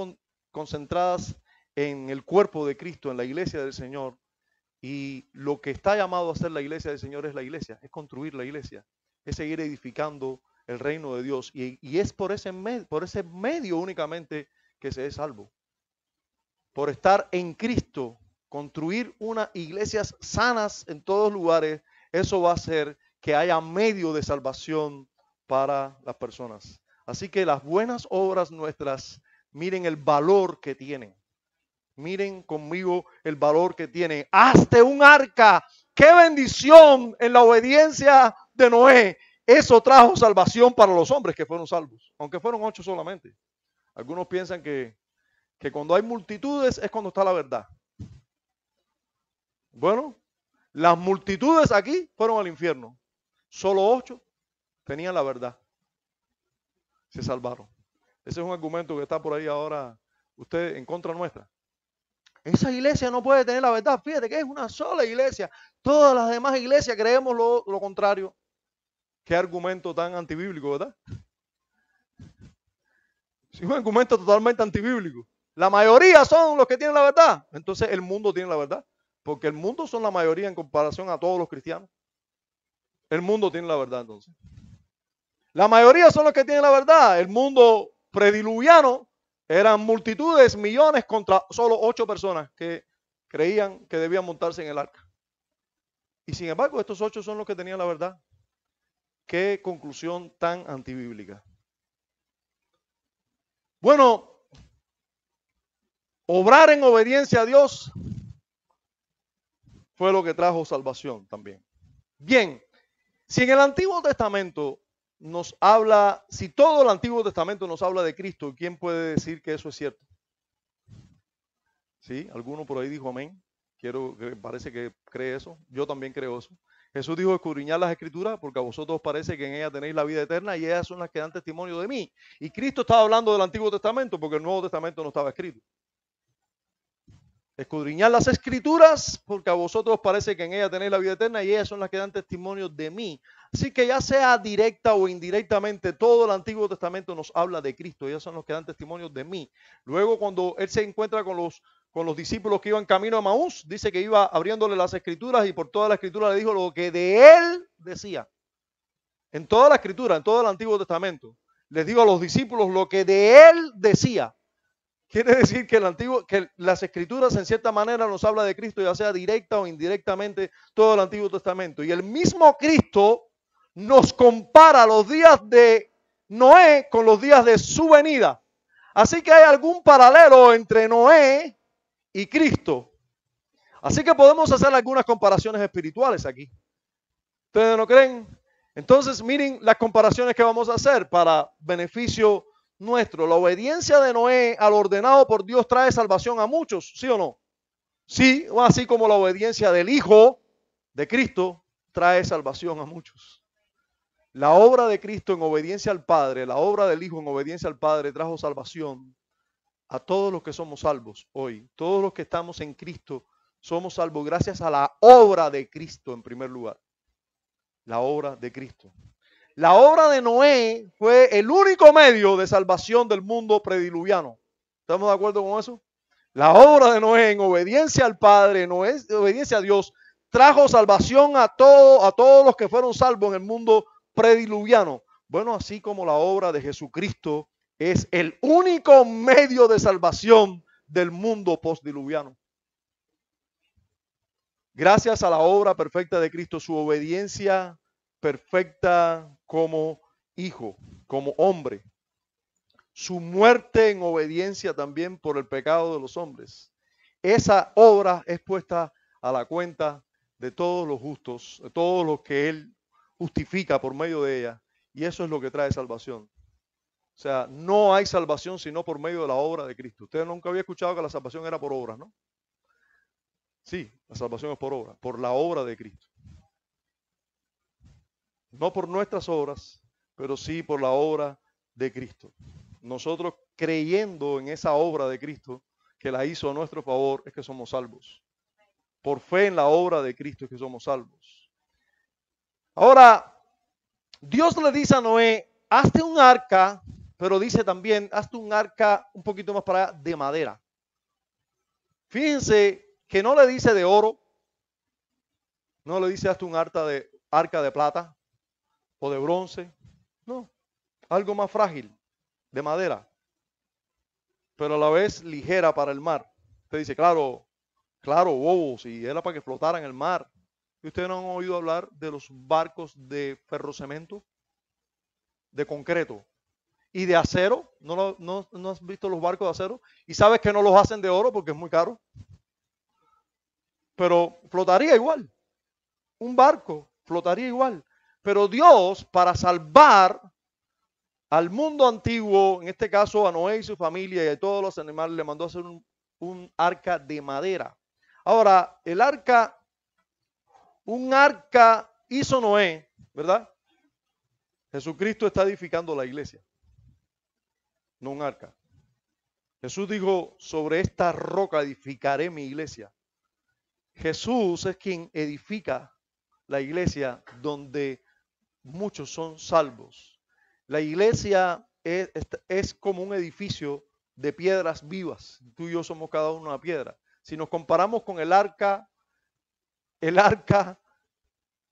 concentradas en el cuerpo de Cristo, en la iglesia del Señor. Y lo que está llamado a hacer la iglesia del Señor es la iglesia, es construir la iglesia, es seguir edificando el reino de Dios. Y es por ese medio únicamente que se es salvo. Por estar en Cristo, construir unas iglesias sanas en todos lugares, eso va a hacer que haya medio de salvación para las personas. Así que las buenas obras nuestras, miren el valor que tienen. Miren conmigo el valor que tienen. Hazte un arca. ¡Qué bendición en la obediencia de Noé! Eso trajo salvación para los hombres que fueron salvos, aunque fueron 8 solamente. Algunos piensan que cuando hay multitudes es cuando está la verdad. Bueno, las multitudes aquí fueron al infierno. Solo 8 tenían la verdad. Se salvaron. Ese es un argumento que está por ahí ahora, usted en contra nuestra. Esa iglesia no puede tener la verdad. Fíjate que es una sola iglesia. Todas las demás iglesias creemos lo contrario. Qué argumento tan antibíblico, ¿verdad? Es un argumento totalmente antibíblico. La mayoría son los que tienen la verdad. Entonces el mundo tiene la verdad. Porque el mundo son la mayoría en comparación a todos los cristianos. El mundo tiene la verdad entonces. La mayoría son los que tienen la verdad. El mundo prediluviano eran multitudes, millones contra solo 8 personas que creían que debían montarse en el arca. Y sin embargo, estos 8 son los que tenían la verdad. Qué conclusión tan antibíblica. Bueno, obrar en obediencia a Dios fue lo que trajo salvación también. Bien, si en el Antiguo Testamento nos habla, si todo el Antiguo Testamento nos habla de Cristo, ¿quién puede decir que eso es cierto? ¿Sí? ¿Alguno por ahí dijo amén? Parece que cree eso. Yo también creo eso. Jesús dijo: escudriñad las Escrituras, porque a vosotros parece que en ellas tenéis la vida eterna, y ellas son las que dan testimonio de mí. Y Cristo estaba hablando del Antiguo Testamento, porque el Nuevo Testamento no estaba escrito. Escudriñad las Escrituras, porque a vosotros parece que en ellas tenéis la vida eterna, y ellas son las que dan testimonio de mí. Así que ya sea directa o indirectamente, todo el Antiguo Testamento nos habla de Cristo. Ellos son los que dan testimonio de mí. Luego, cuando él se encuentra con los discípulos que iban camino a Maús, dice que iba abriéndole las Escrituras, y por toda la Escritura le dijo lo que de él decía. En toda la Escritura, en todo el Antiguo Testamento, les digo a los discípulos lo que de él decía. Quiere decir que que las escrituras en cierta manera nos habla de Cristo, ya sea directa o indirectamente, todo el Antiguo Testamento. Y el mismo Cristo nos compara los días de Noé con los días de su venida. Así que hay algún paralelo entre Noé y Cristo. Así que podemos hacer algunas comparaciones espirituales aquí. ¿Ustedes no creen? Entonces, miren las comparaciones que vamos a hacer para beneficio nuestro. La obediencia de Noé al ordenado por Dios trae salvación a muchos, ¿sí o no? Sí, así como la obediencia del Hijo de Cristo trae salvación a muchos. La obra de Cristo en obediencia al Padre, la obra del Hijo en obediencia al Padre trajo salvación a todos los que somos salvos hoy. Todos los que estamos en Cristo somos salvos gracias a la obra de Cristo en primer lugar. La obra de Cristo. La obra de Noé fue el único medio de salvación del mundo prediluviano. ¿Estamos de acuerdo con eso? La obra de Noé en obediencia al Padre, en obediencia a Dios, trajo salvación a todos los que fueron salvos en el mundo prediluviano. Bueno, así como la obra de Jesucristo es el único medio de salvación del mundo postdiluviano. Gracias a la obra perfecta de Cristo, su obediencia perfecta como hijo, como hombre, su muerte en obediencia también por el pecado de los hombres. Esa obra es puesta a la cuenta de todos los justos, de todos los que Él justifica por medio de ella. Y eso es lo que trae salvación. O sea, no hay salvación sino por medio de la obra de Cristo. Usted nunca había escuchado que la salvación era por obras, ¿no? Sí, la salvación es por obra, por la obra de Cristo. No por nuestras obras, pero sí por la obra de Cristo. Nosotros creyendo en esa obra de Cristo que la hizo a nuestro favor es que somos salvos. Por fe en la obra de Cristo es que somos salvos. Ahora, Dios le dice a Noé, hazte un arca, pero dice también, hazte un arca un poquito más para allá de madera. Fíjense que no le dice de oro, no le dice hazte un arca de plata o de bronce, no, algo más frágil, de madera, pero a la vez ligera para el mar. Usted dice, claro, bobo, si era para que flotara en el mar. ¿Y ustedes no han oído hablar de los barcos de ferrocemento, de concreto y de acero? ¿No has visto los barcos de acero? Y sabes que no los hacen de oro porque es muy caro, pero flotaría igual. Un barco flotaría igual. Pero Dios, para salvar al mundo antiguo, en este caso a Noé y su familia y a todos los animales, le mandó a hacer un arca de madera. Ahora, un arca hizo Noé, ¿verdad? Jesucristo está edificando la iglesia, no un arca. Jesús dijo, sobre esta roca edificaré mi iglesia. Jesús es quien edifica la iglesia donde muchos son salvos. La iglesia es como un edificio de piedras vivas. Tú y yo somos cada uno una piedra. Si nos comparamos con el arca,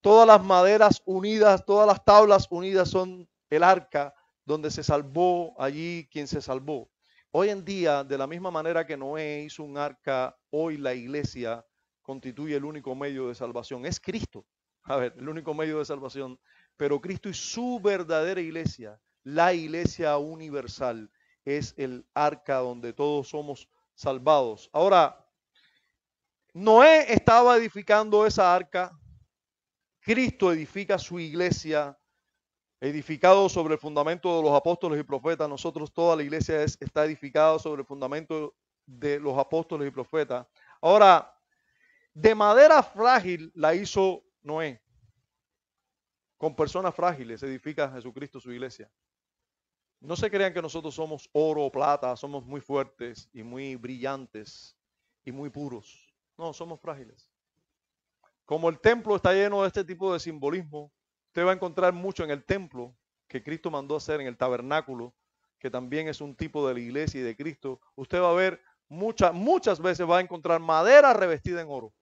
todas las maderas unidas, todas las tablas unidas son el arca donde se salvó allí quien se salvó. Hoy en día, de la misma manera que Noé hizo un arca, hoy la iglesia constituye el único medio de salvación. Es Cristo. A ver, el único medio de salvación. Pero Cristo y su verdadera iglesia, la iglesia universal, es el arca donde todos somos salvados. Ahora, Noé estaba edificando esa arca. Cristo edifica su iglesia, edificado sobre el fundamento de los apóstoles y profetas. Nosotros, toda la iglesia está edificada sobre el fundamento de los apóstoles y profetas. Ahora, de madera frágil la hizo Noé. Con personas frágiles edifica Jesucristo su iglesia. No se crean que nosotros somos oro o plata, somos muy fuertes y muy brillantes y muy puros. No, somos frágiles. Como el templo está lleno de este tipo de simbolismo, usted va a encontrar mucho en el templo que Cristo mandó hacer, en el tabernáculo, que también es un tipo de la iglesia y de Cristo. Usted va a ver muchas veces va a encontrar madera revestida en oro.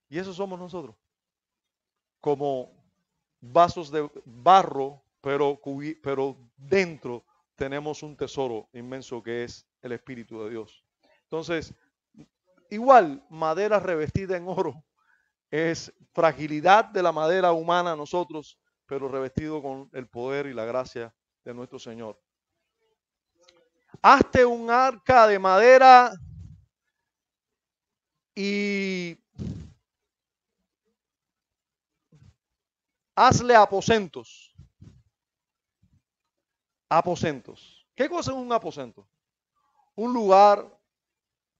Y eso somos nosotros. Como vasos de barro, pero dentro tenemos un tesoro inmenso que es el Espíritu de Dios. Entonces, igual, madera revestida en oro es fragilidad de la madera humana a nosotros, pero revestido con el poder y la gracia de nuestro Señor. Hazte un arca de madera y hazle aposentos. Aposentos. ¿Qué cosa es un aposento? Un lugar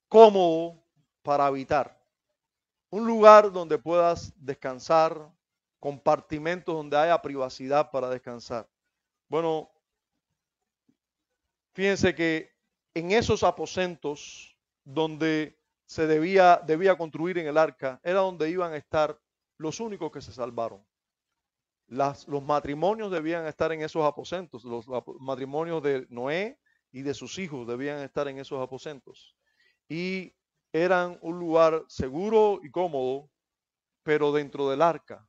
cómodo para habitar. Un lugar donde puedas descansar, compartimentos donde haya privacidad para descansar. Bueno, fíjense que en esos aposentos donde se debía construir en el arca, era donde iban a estar los únicos que se salvaron. Los matrimonios debían estar en esos aposentos, los matrimonios de Noé y de sus hijos debían estar en esos aposentos. Y eran un lugar seguro y cómodo, pero dentro del arca.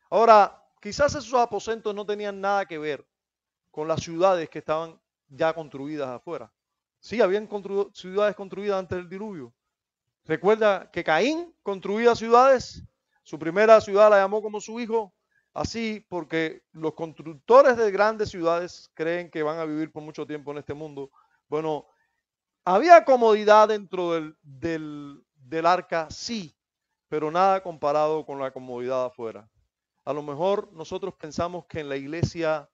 Ahora, quizás esos aposentos no tenían nada que ver con las ciudades que estaban ya construidas afuera. Sí, habían ciudades construidas antes del diluvio. Recuerda que Caín construía ciudades, su primera ciudad la llamó como su hijo, así porque los constructores de grandes ciudades creen que van a vivir por mucho tiempo en este mundo. Bueno, había comodidad dentro del arca, sí, pero nada comparado con la comodidad afuera. A lo mejor nosotros pensamos que en la iglesia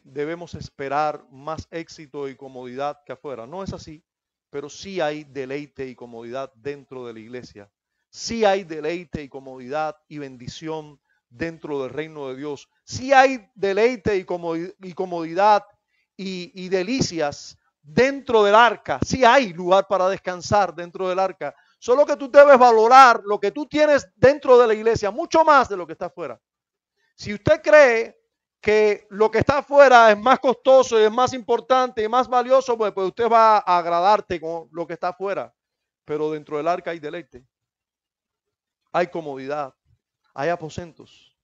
debemos esperar más éxito y comodidad que afuera. No es así, pero sí hay deleite y comodidad dentro de la iglesia. Sí hay deleite y comodidad y bendición dentro del reino de Dios. Sí hay deleite y comodidad y delicias dentro del arca. Sí hay lugar para descansar dentro del arca. Solo que tú debes valorar lo que tú tienes dentro de la iglesia mucho más de lo que está afuera. Si usted cree que lo que está afuera es más costoso y es más importante y más valioso, pues usted va a agradarte con lo que está afuera. Pero dentro del arca hay deleite, hay comodidad, hay aposentos.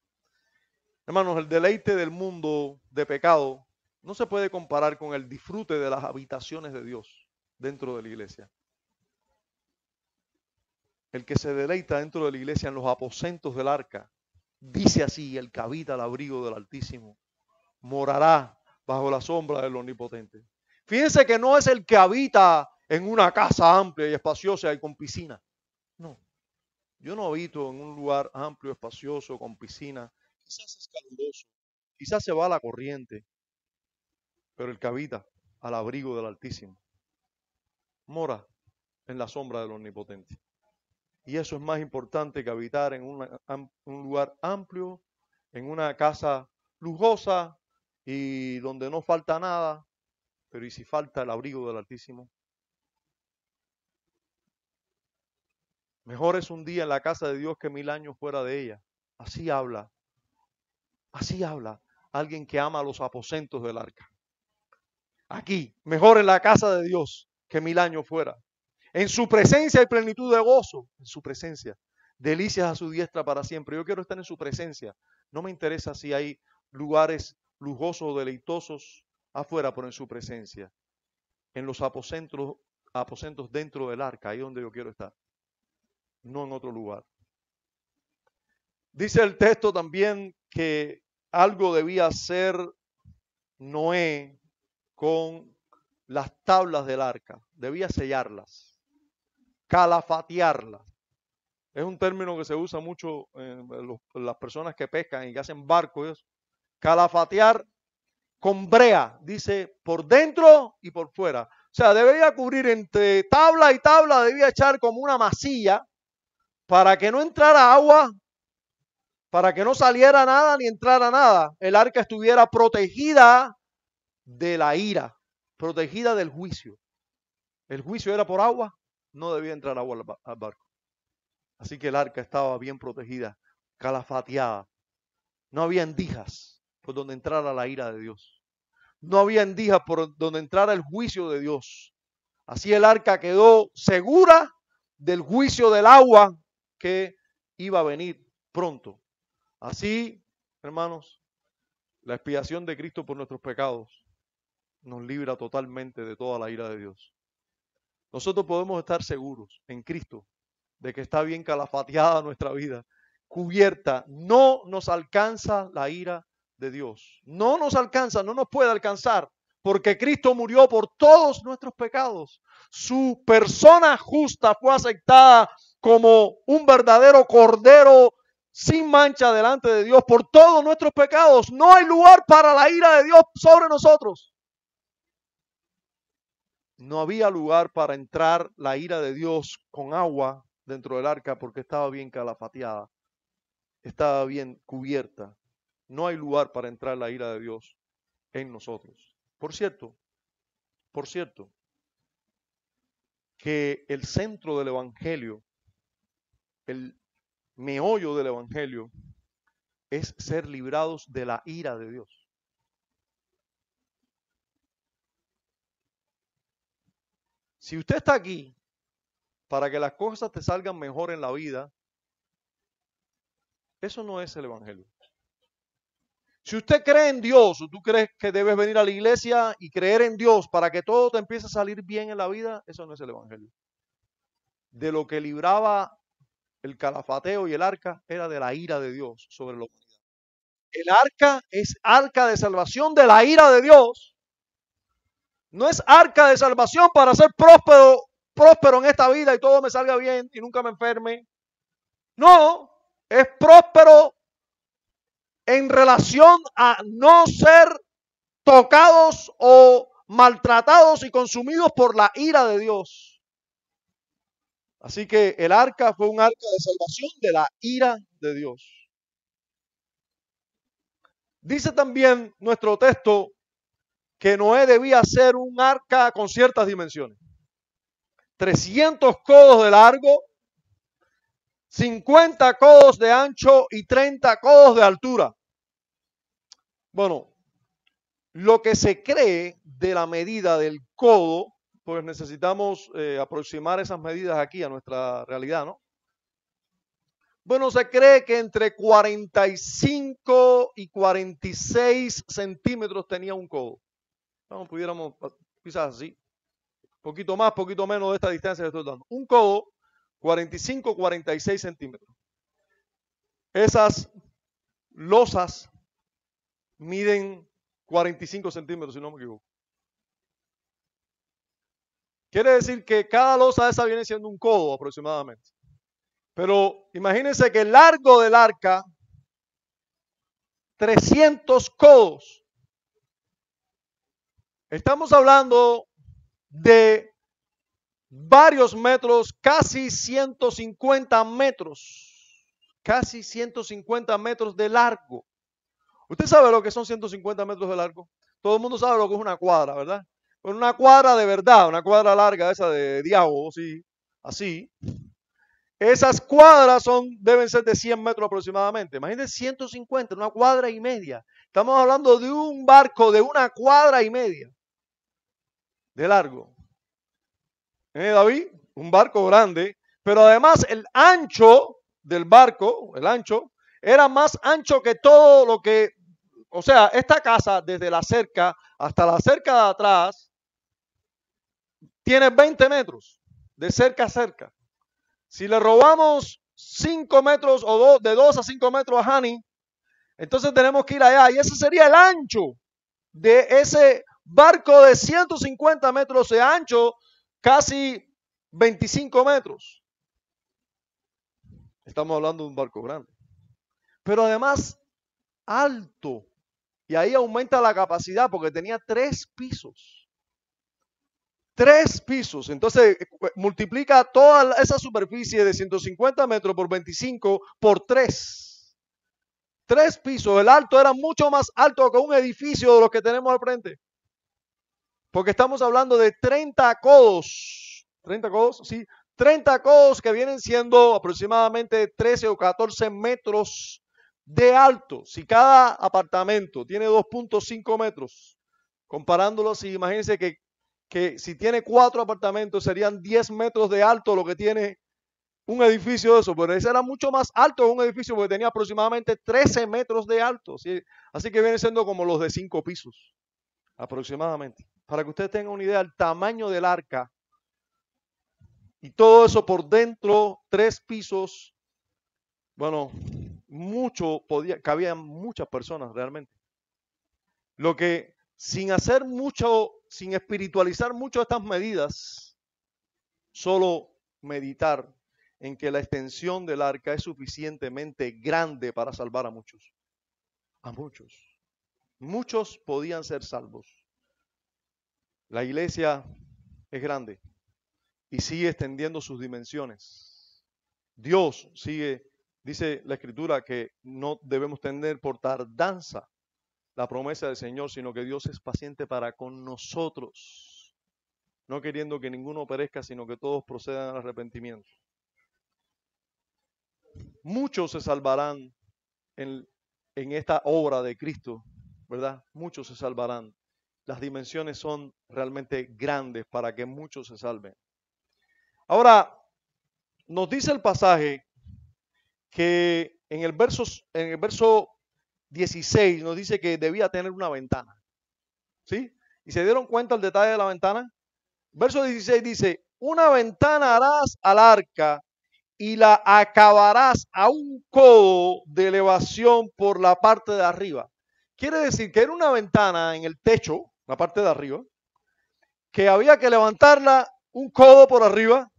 Hermanos, el deleite del mundo de pecado no se puede comparar con el disfrute de las habitaciones de Dios dentro de la iglesia. El que se deleita dentro de la iglesia en los aposentos del arca, dice así: el que habita al abrigo del Altísimo morará bajo la sombra del Omnipotente. Fíjense que no es el que habita en una casa amplia y espaciosa y con piscina. No, yo no habito en un lugar amplio, espacioso, con piscina. Quizás es caluroso, quizás se va la corriente, pero el que habita al abrigo del Altísimo mora en la sombra del Omnipotente. Y eso es más importante que habitar en un lugar amplio, en una casa lujosa y donde no falta nada. Pero ¿y si falta el abrigo del Altísimo? Mejor es un día en la casa de Dios que 1000 años fuera de ella. Así habla alguien que ama los aposentos del arca. Aquí, mejor en la casa de Dios que 1000 años fuera. En su presencia hay plenitud de gozo, en su presencia. Delicias a su diestra para siempre. Yo quiero estar en su presencia. No me interesa si hay lugares lujosos o deleitosos afuera, pero en su presencia. En los aposentos dentro del arca, ahí donde yo quiero estar. No en otro lugar. Dice el texto también que algo debía hacer Noé con las tablas del arca. Debía sellarlas, calafatearlas. Es un término que se usa mucho en las personas que pescan y que hacen barcos. Calafatear con brea, dice, por dentro y por fuera. O sea, debería cubrir entre tabla y tabla, debía echar como una masilla para que no entrara agua, para que no saliera nada ni entrara nada. El arca estuviera protegida de la ira, protegida del juicio. El juicio era por agua, no debía entrar agua al barco. Así que el arca estaba bien protegida, calafateada. No había endijas por donde entrara la ira de Dios. No había endijas por donde entrara el juicio de Dios. Así el arca quedó segura del juicio del agua que iba a venir pronto. Así, hermanos, la expiación de Cristo por nuestros pecados nos libra totalmente de toda la ira de Dios. Nosotros podemos estar seguros en Cristo de que está bien calafateada nuestra vida, cubierta. No nos alcanza la ira de Dios. No nos alcanza, no nos puede alcanzar, porque Cristo murió por todos nuestros pecados. Su persona justa fue aceptada como un verdadero cordero sin mancha delante de Dios por todos nuestros pecados. No hay lugar para la ira de Dios sobre nosotros. No había lugar para entrar la ira de Dios con agua dentro del arca porque estaba bien calafateada, estaba bien cubierta. No hay lugar para entrar la ira de Dios en nosotros. Por cierto, que el centro del Evangelio, el meollo del Evangelio, es ser librados de la ira de Dios. Si usted está aquí para que las cosas te salgan mejor en la vida, eso no es el Evangelio. Si usted cree en Dios, o tú crees que debes venir a la iglesia y creer en Dios para que todo te empiece a salir bien en la vida, eso no es el Evangelio. De lo que libraba el calafateo y el arca era de la ira de Dios sobre la humanidad. El arca es arca de salvación de la ira de Dios. No es arca de salvación para ser próspero en esta vida y todo me salga bien y nunca me enferme. No, es próspero en relación a no ser tocados o maltratados y consumidos por la ira de Dios. Así que el arca fue un arca de salvación de la ira de Dios. Dice también nuestro texto que Noé debía ser un arca con ciertas dimensiones. 300 codos de largo, 50 codos de ancho y 30 codos de altura. Bueno, lo que se cree de la medida del codo, pues necesitamos aproximar esas medidas aquí a nuestra realidad, ¿no? Bueno, se cree que entre 45 y 46 centímetros tenía un codo. No, pudiéramos, quizás así, poquito más, poquito menos de esta distancia que estoy dando. Un codo, 45, 46 centímetros. Esas losas miden 45 centímetros, si no me equivoco. Quiere decir que cada losa esa viene siendo un codo aproximadamente. Pero imagínense que el largo del arca, 300 codos. Estamos hablando de varios metros, casi 150 metros. Casi 150 metros de largo. ¿Usted sabe lo que son 150 metros de largo? Todo el mundo sabe lo que es una cuadra, ¿verdad? Bueno, una cuadra de verdad, una cuadra larga, esa de diablo, sí, así. Esas cuadras deben ser de 100 metros aproximadamente. Imagínense 150, una cuadra y media. Estamos hablando de un barco de una cuadra y media de largo. David, un barco grande, pero además el ancho del barco, el ancho, era más ancho que todo lo que, o sea, esta casa desde la cerca hasta la cerca de atrás tiene 20 metros, de cerca a cerca. Si le robamos 5 metros o de 2 a 5 metros a Hani, entonces tenemos que ir allá y ese sería el ancho de ese barco de 150 metros de ancho, casi 25 metros. Estamos hablando de un barco grande. Pero además alto. Y ahí aumenta la capacidad porque tenía 3 pisos. 3 pisos. Entonces multiplica toda esa superficie de 150 metros por 25 por 3. 3 pisos. El alto era mucho más alto que un edificio de los que tenemos al frente. Porque estamos hablando de 30 codos. 30 codos, sí. 30 codos que vienen siendo aproximadamente 13 o 14 metros de alto. Si cada apartamento tiene 2.5 metros, comparándolo así, imagínense que si tiene 4 apartamentos serían 10 metros de alto lo que tiene un edificio de eso. Pero ese era mucho más alto que un edificio porque tenía aproximadamente 13 metros de alto. ¿Sí? Así que viene siendo como los de 5 pisos, aproximadamente. para que ustedes tengan una idea del tamaño del arca. Y todo eso por dentro, 3 pisos. Bueno, cabían muchas personas realmente. Lo que sin hacer mucho, sin espiritualizar mucho estas medidas, solo meditar en que la extensión del arca es suficientemente grande para salvar a muchos. A muchos. Muchos podían ser salvos. La iglesia es grande y sigue extendiendo sus dimensiones. Dios sigue, dice la Escritura, que no debemos tener por tardanza la promesa del Señor, sino que Dios es paciente para con nosotros, no queriendo que ninguno perezca, sino que todos procedan al arrepentimiento. Muchos se salvarán en esta obra de Cristo, ¿verdad? Muchos se salvarán. Las dimensiones son realmente grandes para que muchos se salven. Ahora, nos dice el pasaje que en el verso 16 nos dice que debía tener una ventana. ¿Sí? ¿Y se dieron cuenta el detalle de la ventana? Verso 16 dice, una ventana harás al arca y la acabarás a un codo de elevación por la parte de arriba. Quiere decir que era una ventana en el techo, la parte de arriba, que había que levantarla un codo por arriba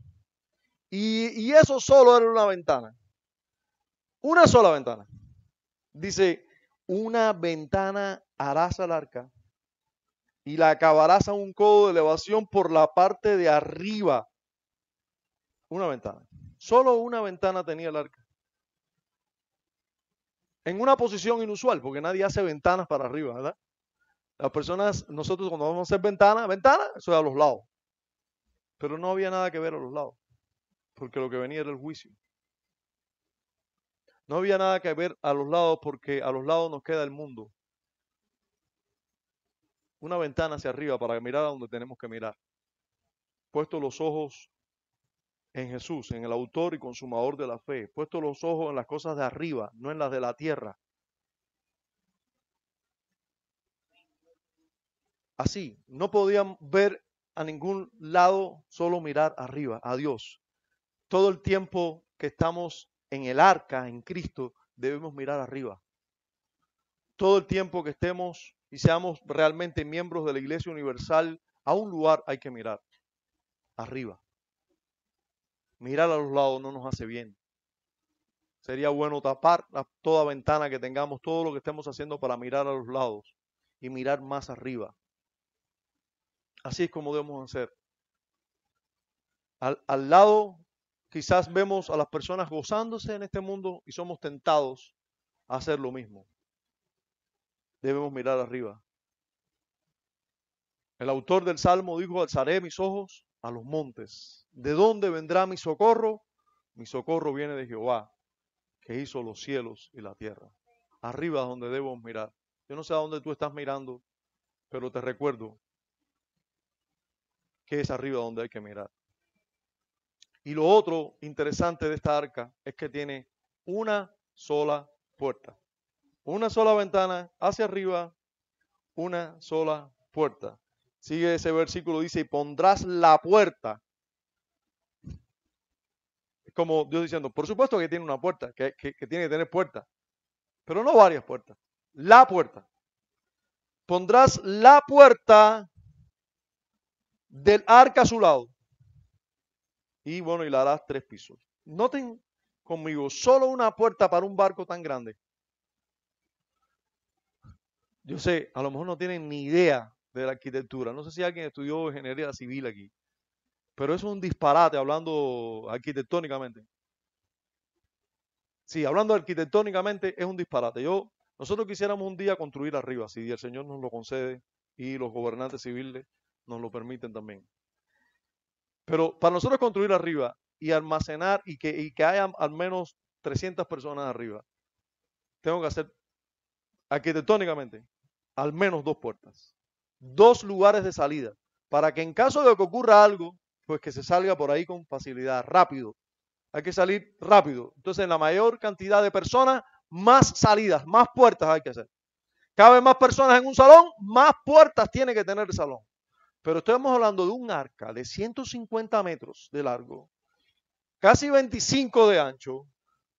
y eso solo era una ventana. Una sola ventana. Dice, una ventana harás al arca y la acabarás a un codo de elevación por la parte de arriba. Una ventana. Solo una ventana tenía el arca. En una posición inusual, porque nadie hace ventanas para arriba, ¿verdad? Las personas, nosotros cuando vamos a hacer ventana, eso es a los lados. Pero no había nada que ver a los lados, porque lo que venía era el juicio. No había nada que ver a los lados, porque a los lados nos queda el mundo. Una ventana hacia arriba para mirar a donde tenemos que mirar. Puesto los ojos en Jesús, en el autor y consumador de la fe. Puesto los ojos en las cosas de arriba, no en las de la tierra. Así, no podían ver a ningún lado, solo mirar arriba, a Dios. Todo el tiempo que estamos en el arca, en Cristo, debemos mirar arriba. Todo el tiempo que estemos y seamos realmente miembros de la Iglesia Universal, a un lugar hay que mirar, arriba. Mirar a los lados no nos hace bien. Sería bueno tapar toda ventana que tengamos, todo lo que estemos haciendo para mirar a los lados y mirar más arriba. Así es como debemos hacer. Al lado quizás vemos a las personas gozándose en este mundo y somos tentados a hacer lo mismo. Debemos mirar arriba. El autor del Salmo dijo, alzaré mis ojos a los montes. ¿De dónde vendrá mi socorro? Mi socorro viene de Jehová, que hizo los cielos y la tierra. Arriba es donde debemos mirar. Yo no sé a dónde tú estás mirando, pero te recuerdo que es arriba donde hay que mirar. Y lo otro interesante de esta arca es que tiene una sola puerta. Una sola ventana hacia arriba, una sola puerta. Sigue ese versículo, dice, y pondrás la puerta. Es como Dios diciendo, por supuesto que tiene una puerta, que tiene que tener puerta, pero no varias puertas. La puerta. Pondrás la puerta del arca a su lado. Y bueno, y la harás 3 pisos. Noten conmigo, solo una puerta para un barco tan grande. Yo sé, a lo mejor no tienen ni idea de la arquitectura. No sé si alguien estudió ingeniería civil aquí. Pero eso es un disparate hablando arquitectónicamente. Sí, hablando arquitectónicamente es un disparate. Nosotros quisiéramos un día construir arriba, si el Señor nos lo concede y los gobernantes civiles nos lo permiten también. Pero para nosotros construir arriba y almacenar y que haya al menos 300 personas arriba, tengo que hacer arquitectónicamente al menos 2 puertas, 2 lugares de salida, para que en caso de que ocurra algo, pues que se salga por ahí con facilidad, rápido. Hay que salir rápido. Entonces, en la mayor cantidad de personas, más salidas, más puertas hay que hacer. Caben más personas en un salón, más puertas tiene que tener el salón. Pero estamos hablando de un arca de 150 metros de largo, casi 25 de ancho,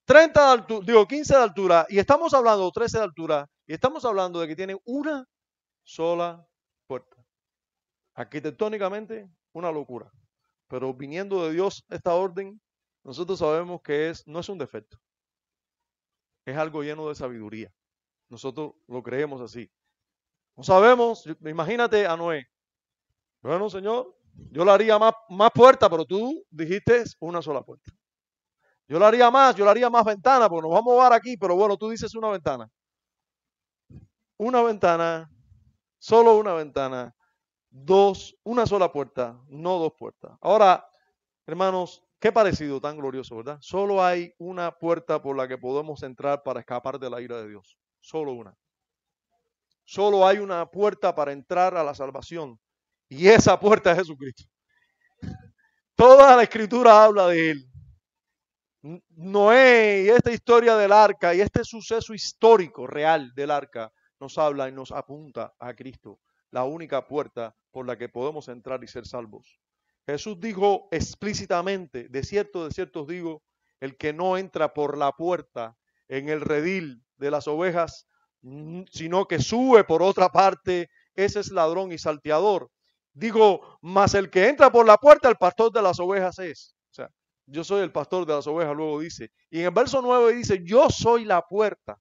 30 de altura, digo 15 de altura, y estamos hablando, 13 de altura, y estamos hablando de que tiene una sola puerta. Arquitectónicamente, una locura. Pero viniendo de Dios esta orden, nosotros sabemos que no es un defecto. Es algo lleno de sabiduría. Nosotros lo creemos así. No sabemos, imagínate a Noé. Bueno, Señor, yo le haría más puertas, pero tú dijiste una sola puerta. Yo le haría más ventanas, porque nos vamos a mover aquí, pero bueno, tú dices una ventana. Una ventana, solo una ventana, una sola puerta, no dos puertas. Ahora, hermanos, qué parecido tan glorioso, ¿verdad? Solo hay una puerta por la que podemos entrar para escapar de la ira de Dios. Solo una. Solo hay una puerta para entrar a la salvación. Y esa puerta es Jesucristo. Toda la escritura habla de él. Noé y esta historia del arca y este suceso histórico real del arca nos habla y nos apunta a Cristo, la única puerta por la que podemos entrar y ser salvos. Jesús dijo explícitamente, de cierto os digo, el que no entra por la puerta en el redil de las ovejas, sino que sube por otra parte, ese es ladrón y salteador. Digo, mas el que entra por la puerta, el pastor de las ovejas es. O sea, yo soy el pastor de las ovejas, luego dice. Y en el verso 9 dice, yo soy la puerta.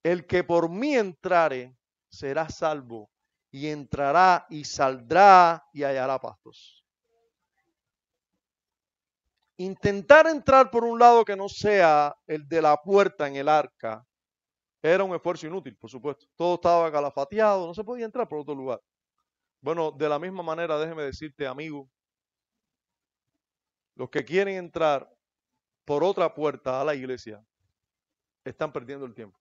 El que por mí entrare será salvo, y entrará y saldrá y hallará pastos. Intentar entrar por un lado que no sea el de la puerta en el arca era un esfuerzo inútil, por supuesto. Todo estaba calafateado, no se podía entrar por otro lugar. Bueno, de la misma manera, déjeme decirte, amigo, los que quieren entrar por otra puerta a la iglesia están perdiendo el tiempo.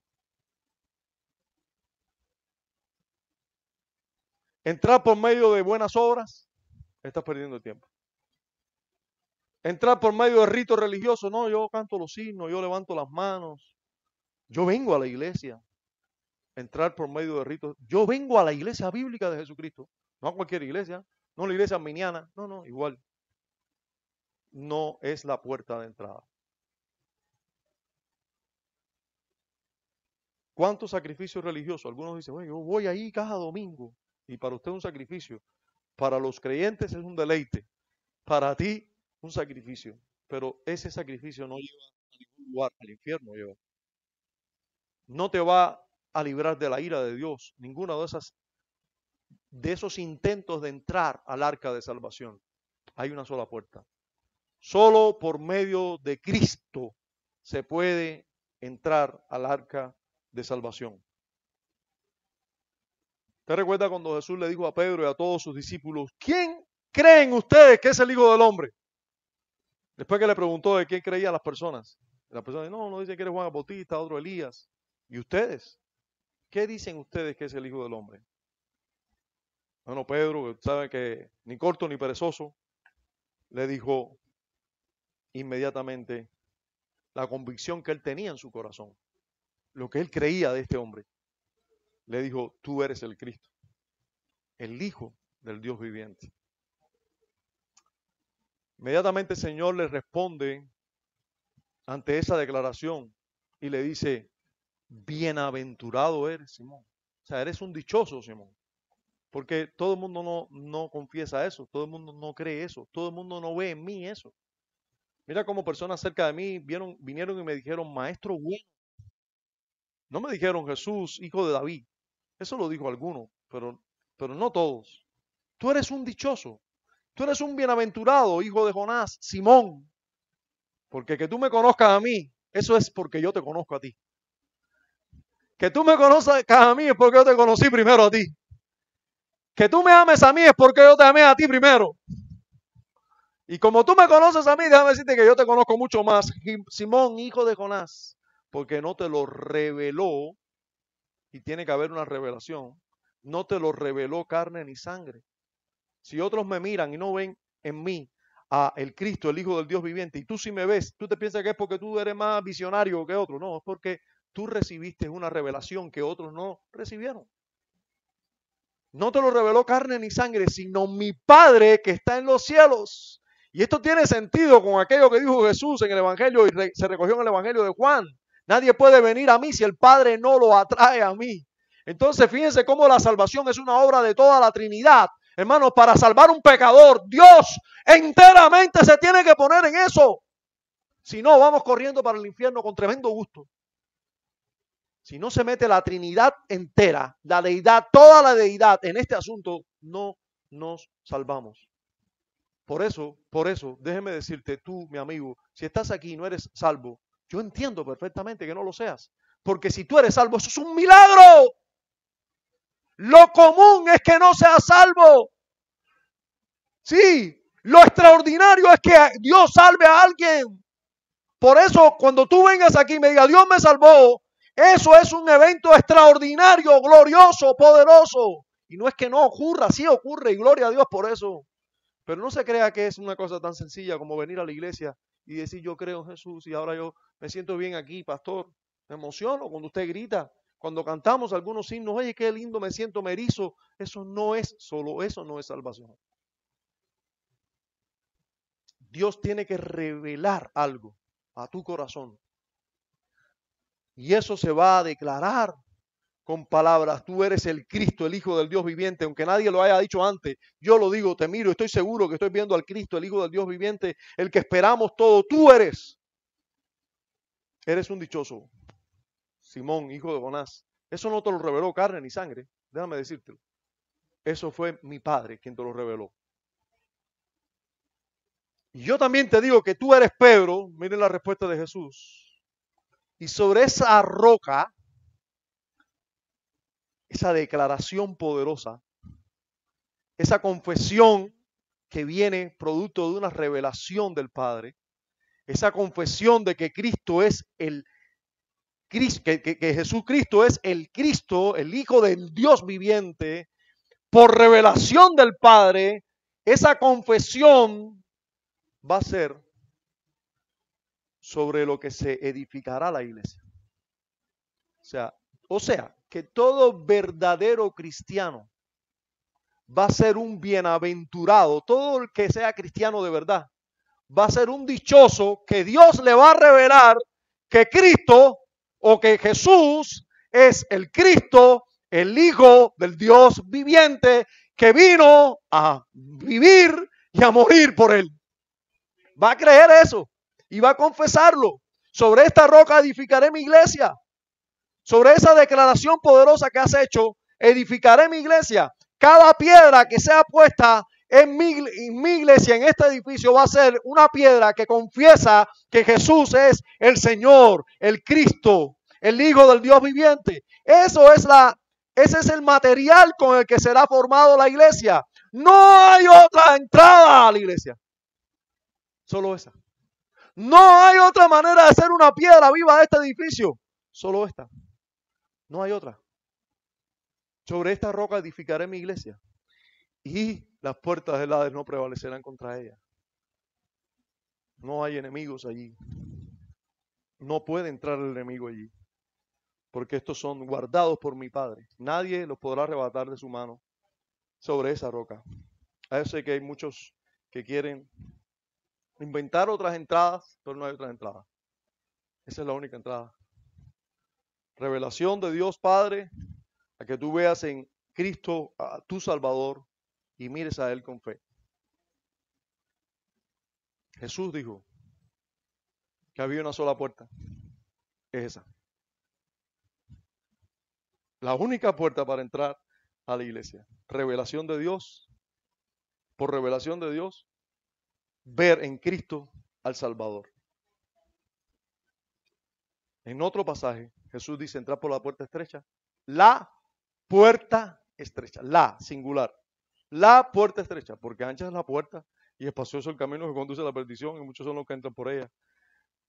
Entrar por medio de buenas obras, estás perdiendo el tiempo. Entrar por medio de ritos religiosos, no, yo canto los himnos, yo levanto las manos, yo vengo a la iglesia. Entrar por medio de ritos, yo vengo a la iglesia bíblica de Jesucristo, no a cualquier iglesia, no a la iglesia arminiana, no, igual. No es la puerta de entrada. ¿Cuántos sacrificios religiosos? Algunos dicen, bueno, yo voy ahí cada domingo y para usted es un sacrificio. Para los creyentes es un deleite. Para ti, un sacrificio. Pero ese sacrificio no lleva a ningún lugar, al infierno lleva. No te va a librar de la ira de Dios. Ninguno de esos intentos de entrar al arca de salvación. Hay una sola puerta. Solo por medio de Cristo se puede entrar al arca de salvación. ¿Usted recuerda cuando Jesús le dijo a Pedro y a todos sus discípulos, ¿quién creen ustedes que es el Hijo del Hombre? Después que le preguntó de quién creían las personas. La persona dice, no dice que eres Juan el Bautista, otro Elías. ¿Y ustedes? ¿Qué dicen ustedes que es el Hijo del Hombre? Bueno, Pedro, sabe que ni corto ni perezoso, le dijo inmediatamente la convicción que él tenía en su corazón, lo que él creía de este hombre. Le dijo, tú eres el Cristo, el Hijo del Dios viviente. Inmediatamente el Señor le responde ante esa declaración y le dice, bienaventurado eres, Simón. O sea, eres un dichoso, Simón. Porque todo el mundo no confiesa eso, todo el mundo no cree eso, todo el mundo no ve en mí eso. Mira cómo personas cerca de mí vinieron y me dijeron, maestro bueno. No me dijeron Jesús, hijo de David. Eso lo dijo alguno, pero no todos. Tú eres un dichoso. Tú eres un bienaventurado, hijo de Jonás, Simón. Porque que tú me conozcas a mí, eso es porque yo te conozco a ti. Que tú me conozcas a mí es porque yo te conocí primero a ti. Que tú me ames a mí es porque yo te amé a ti primero. Y como tú me conoces a mí, déjame decirte que yo te conozco mucho más, Simón, hijo de Jonás, porque no te lo reveló, y tiene que haber una revelación, no te lo reveló carne ni sangre. Si otros me miran y no ven en mí a el Cristo, el Hijo del Dios viviente, y tú sí me ves, tú te piensas que es porque tú eres más visionario que otro. No, es porque tú recibiste una revelación que otros no recibieron. No te lo reveló carne ni sangre, sino mi Padre que está en los cielos. Y esto tiene sentido con aquello que dijo Jesús en el Evangelio y se recogió en el Evangelio de Juan. Nadie puede venir a mí si el Padre no lo atrae a mí. Entonces fíjense cómo la salvación es una obra de toda la Trinidad. Hermanos, para salvar un pecador, Dios enteramente se tiene que poner en eso. Si no, vamos corriendo para el infierno con tremendo gusto. Si no se mete la Trinidad entera, la deidad, toda la deidad en este asunto, no nos salvamos. Por eso, déjeme decirte tú, mi amigo, si estás aquí y no eres salvo, yo entiendo perfectamente que no lo seas. Porque si tú eres salvo, eso es un milagro. Lo común es que no seas salvo. Sí, lo extraordinario es que Dios salve a alguien. Por eso, cuando tú vengas aquí y me digas, Dios me salvó, eso es un evento extraordinario, glorioso, poderoso. Y no es que no ocurra, sí ocurre y gloria a Dios por eso. Pero no se crea que es una cosa tan sencilla como venir a la iglesia y decir yo creo en Jesús y ahora yo me siento bien aquí, pastor. Me emociono cuando usted grita, cuando cantamos algunos himnos, oye, qué lindo me siento, me erizo. Eso no es solo, eso no es salvación. Dios tiene que revelar algo a tu corazón. Y eso se va a declarar con palabras. Tú eres el Cristo, el Hijo del Dios viviente. Aunque nadie lo haya dicho antes, yo lo digo, te miro, estoy seguro que estoy viendo al Cristo, el Hijo del Dios viviente, el que esperamos todo. Tú eres. Eres un dichoso, Simón, hijo de Jonás. Eso no te lo reveló carne ni sangre. Déjame decírtelo. Eso fue mi Padre quien te lo reveló. Y yo también te digo que tú eres Pedro. Miren la respuesta de Jesús. Y sobre esa roca, esa declaración poderosa, esa confesión que viene producto de una revelación del Padre, esa confesión de que Cristo es el Cristo, que Jesucristo es el Cristo, el Hijo del Dios viviente, por revelación del Padre, esa confesión va a ser sobre lo que se edificará la iglesia. O sea, que todo verdadero cristiano va a ser un bienaventurado, todo el que sea cristiano de verdad, va a ser un dichoso que Dios le va a revelar que Cristo o que Jesús es el Cristo, el Hijo del Dios viviente que vino a vivir y a morir por él. Va a creer eso y va a confesarlo. Sobre esta roca edificaré mi iglesia. Sobre esa declaración poderosa que has hecho, edificaré mi iglesia. Cada piedra que sea puesta en mi iglesia, en este edificio, va a ser una piedra que confiesa que Jesús es el Señor, el Cristo, el Hijo del Dios viviente. Ese es el material con el que será formado la iglesia. No hay otra entrada a la iglesia. Solo esa. No hay otra manera de ser una piedra viva de este edificio. Solo esta. No hay otra. Sobre esta roca edificaré mi iglesia y las puertas del Hades no prevalecerán contra ella. No hay enemigos allí. No puede entrar el enemigo allí. Porque estos son guardados por mi Padre. Nadie los podrá arrebatar de su mano sobre esa roca. A eso sé que hay muchos que quieren inventar otras entradas, pero no hay otras entradas. Esa es la única entrada. Revelación de Dios Padre, a que tú veas en Cristo a tu Salvador y mires a Él con fe. Jesús dijo que había una sola puerta, es esa. La única puerta para entrar a la iglesia. Revelación de Dios, por revelación de Dios, ver en Cristo al Salvador. En otro pasaje, Jesús dice, entrar por la puerta estrecha. La puerta estrecha, la singular. La puerta estrecha, porque ancha es la puerta y espacioso el camino que conduce a la perdición y muchos son los que entran por ella.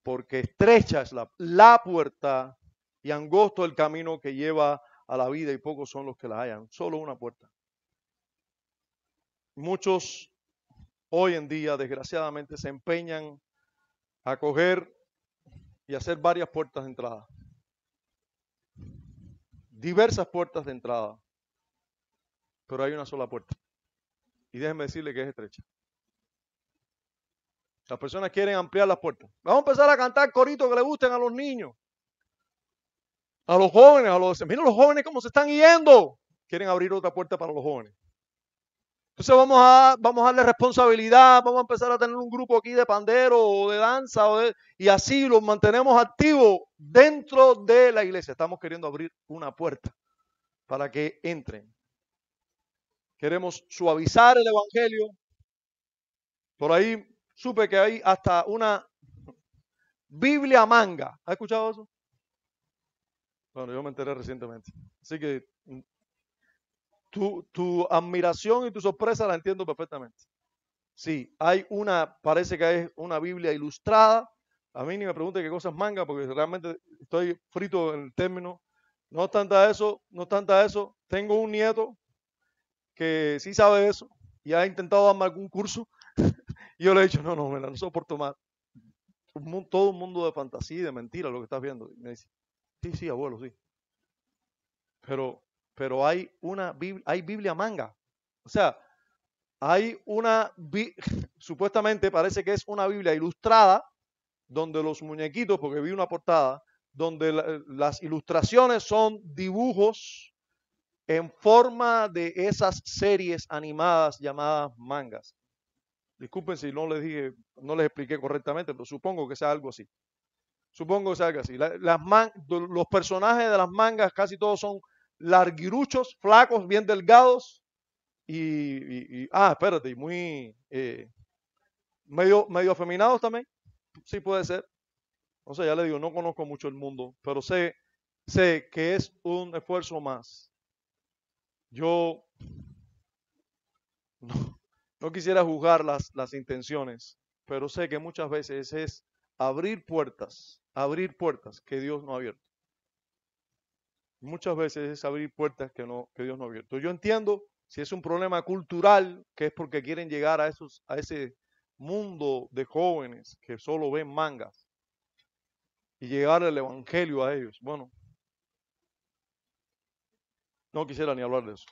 Porque estrecha es la puerta y angosto el camino que lleva a la vida y pocos son los que la hallan. Solo una puerta. Muchos hoy en día, desgraciadamente, se empeñan a coger y hacer varias puertas de entrada. Diversas puertas de entrada. pero hay una sola puerta. Y déjenme decirle que es estrecha. Las personas quieren ampliar las puertas. Vamos a empezar a cantar coritos que le gusten a los niños, a los jóvenes, a los... Miren los jóvenes cómo se están yendo. Quieren abrir otra puerta para los jóvenes. Entonces vamos a darle responsabilidad, vamos a empezar a tener un grupo aquí de pandero o de danza y así los mantenemos activos dentro de la iglesia. Estamos queriendo abrir una puerta para que entren. Queremos suavizar el evangelio. Por ahí supe que hay hasta una Biblia manga. ¿Has escuchado eso? Bueno, yo me enteré recientemente. Así que tu admiración y tu sorpresa la entiendo perfectamente. Sí, hay parece que es una Biblia ilustrada. A mí ni me pregunte qué cosa es manga, porque realmente estoy frito en el término. No obstante eso, tengo un nieto que sí sabe eso y ha intentado darme algún curso. Y yo le he dicho, no soporto más. Todo un mundo de fantasía y de mentira lo que estás viendo. Y me dice, sí, abuelo, sí. Pero hay Biblia manga. O sea, hay supuestamente parece que es una Biblia ilustrada, donde los muñequitos, porque vi una portada, donde las ilustraciones son dibujos en forma de esas series animadas llamadas mangas. Disculpen si no les expliqué correctamente, pero supongo que sea algo así. Los personajes de las mangas casi todos son larguiruchos, flacos, bien delgados espérate, y muy medio afeminados también. Sí puede ser. O sea, ya le digo, no conozco mucho el mundo, pero sé que es un esfuerzo más. Yo no quisiera juzgar las intenciones, pero sé que muchas veces es abrir puertas que Dios no ha abierto. Muchas veces es abrir puertas que Dios no ha abierto. Yo entiendo si es un problema cultural, que es porque quieren llegar a ese mundo de jóvenes que solo ven mangas y llegar el evangelio a ellos. Bueno, no quisiera ni hablar de eso.